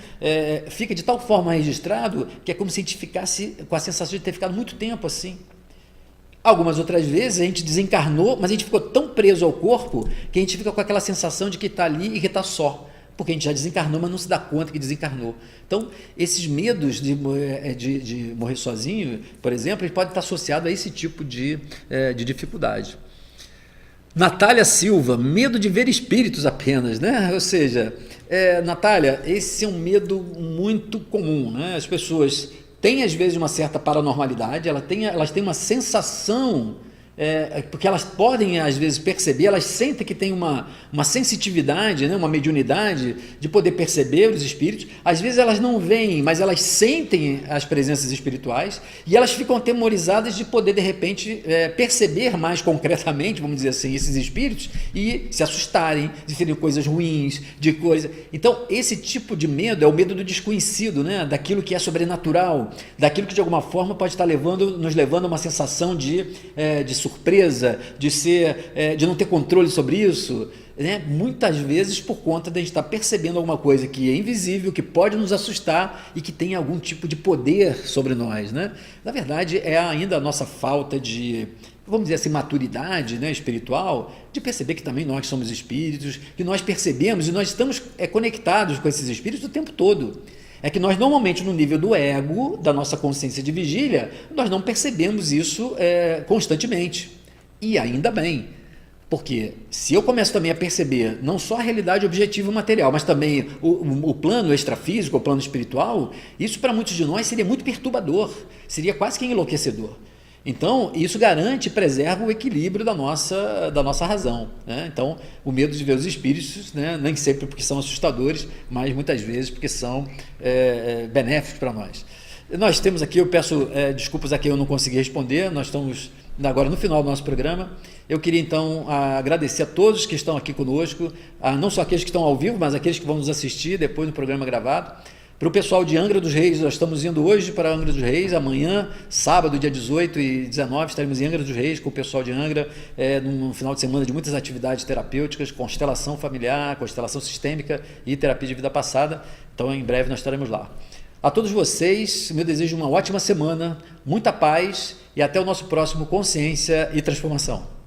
fica de tal forma registrado que é como se a gente ficasse com a sensação de ter ficado muito tempo assim. Algumas outras vezes a gente desencarnou, mas a gente ficou tão preso ao corpo que a gente fica com aquela sensação de que está ali e que está só, porque a gente já desencarnou, mas não se dá conta que desencarnou. Então, esses medos de morrer sozinho, por exemplo, eles podem estar associados a esse tipo de dificuldade. Natália Silva, medo de ver espíritos apenas, né? Ou seja, Natália, esse é um medo muito comum, né? As pessoas têm às vezes uma certa paranormalidade, elas têm uma sensação porque elas podem, às vezes, perceber, elas sentem que tem uma sensitividade, né, uma mediunidade de poder perceber os espíritos. Às vezes elas não veem, mas elas sentem as presenças espirituais e elas ficam atemorizadas de poder, de repente, perceber mais concretamente, vamos dizer assim, esses espíritos e se assustarem, de serem coisas ruins, de coisas... Então, esse tipo de medo é o medo do desconhecido, né, daquilo que é sobrenatural, daquilo que de alguma forma pode estar nos levando a uma sensação de surpresa, de não ter controle sobre isso, né? Muitas vezes por conta de a gente estar percebendo alguma coisa que é invisível, que pode nos assustar e que tem algum tipo de poder sobre nós, né? Na verdade, é ainda a nossa falta de, vamos dizer assim, maturidade, né, espiritual, de perceber que também nós somos espíritos, que nós percebemos e nós estamos conectados com esses espíritos o tempo todo. É que nós normalmente no nível do ego, da nossa consciência de vigília, nós não percebemos isso constantemente. E ainda bem, porque se eu começo também a perceber não só a realidade objetiva material, mas também o plano extrafísico, o plano espiritual, isso para muitos de nós seria muito perturbador, seria quase que enlouquecedor. Então, isso garante e preserva o equilíbrio da nossa razão, né? Então, o medo de ver os espíritos, né, nem sempre porque são assustadores, mas muitas vezes porque são benéficos para nós. Nós temos aqui, eu peço desculpas a quem eu não consegui responder, nós estamos agora no final do nosso programa. Eu queria então agradecer a todos que estão aqui conosco, não só aqueles que estão ao vivo, mas aqueles que vão nos assistir depois do programa gravado. Para o pessoal de Angra dos Reis, nós estamos indo hoje para Angra dos Reis, amanhã, sábado, dia 18 e 19, estaremos em Angra dos Reis com o pessoal de Angra, num final de semana de muitas atividades terapêuticas, constelação familiar, constelação sistêmica e terapia de vida passada. Então, em breve, nós estaremos lá. A todos vocês, meu desejo de uma ótima semana, muita paz e até o nosso próximo Consciência e Transformação.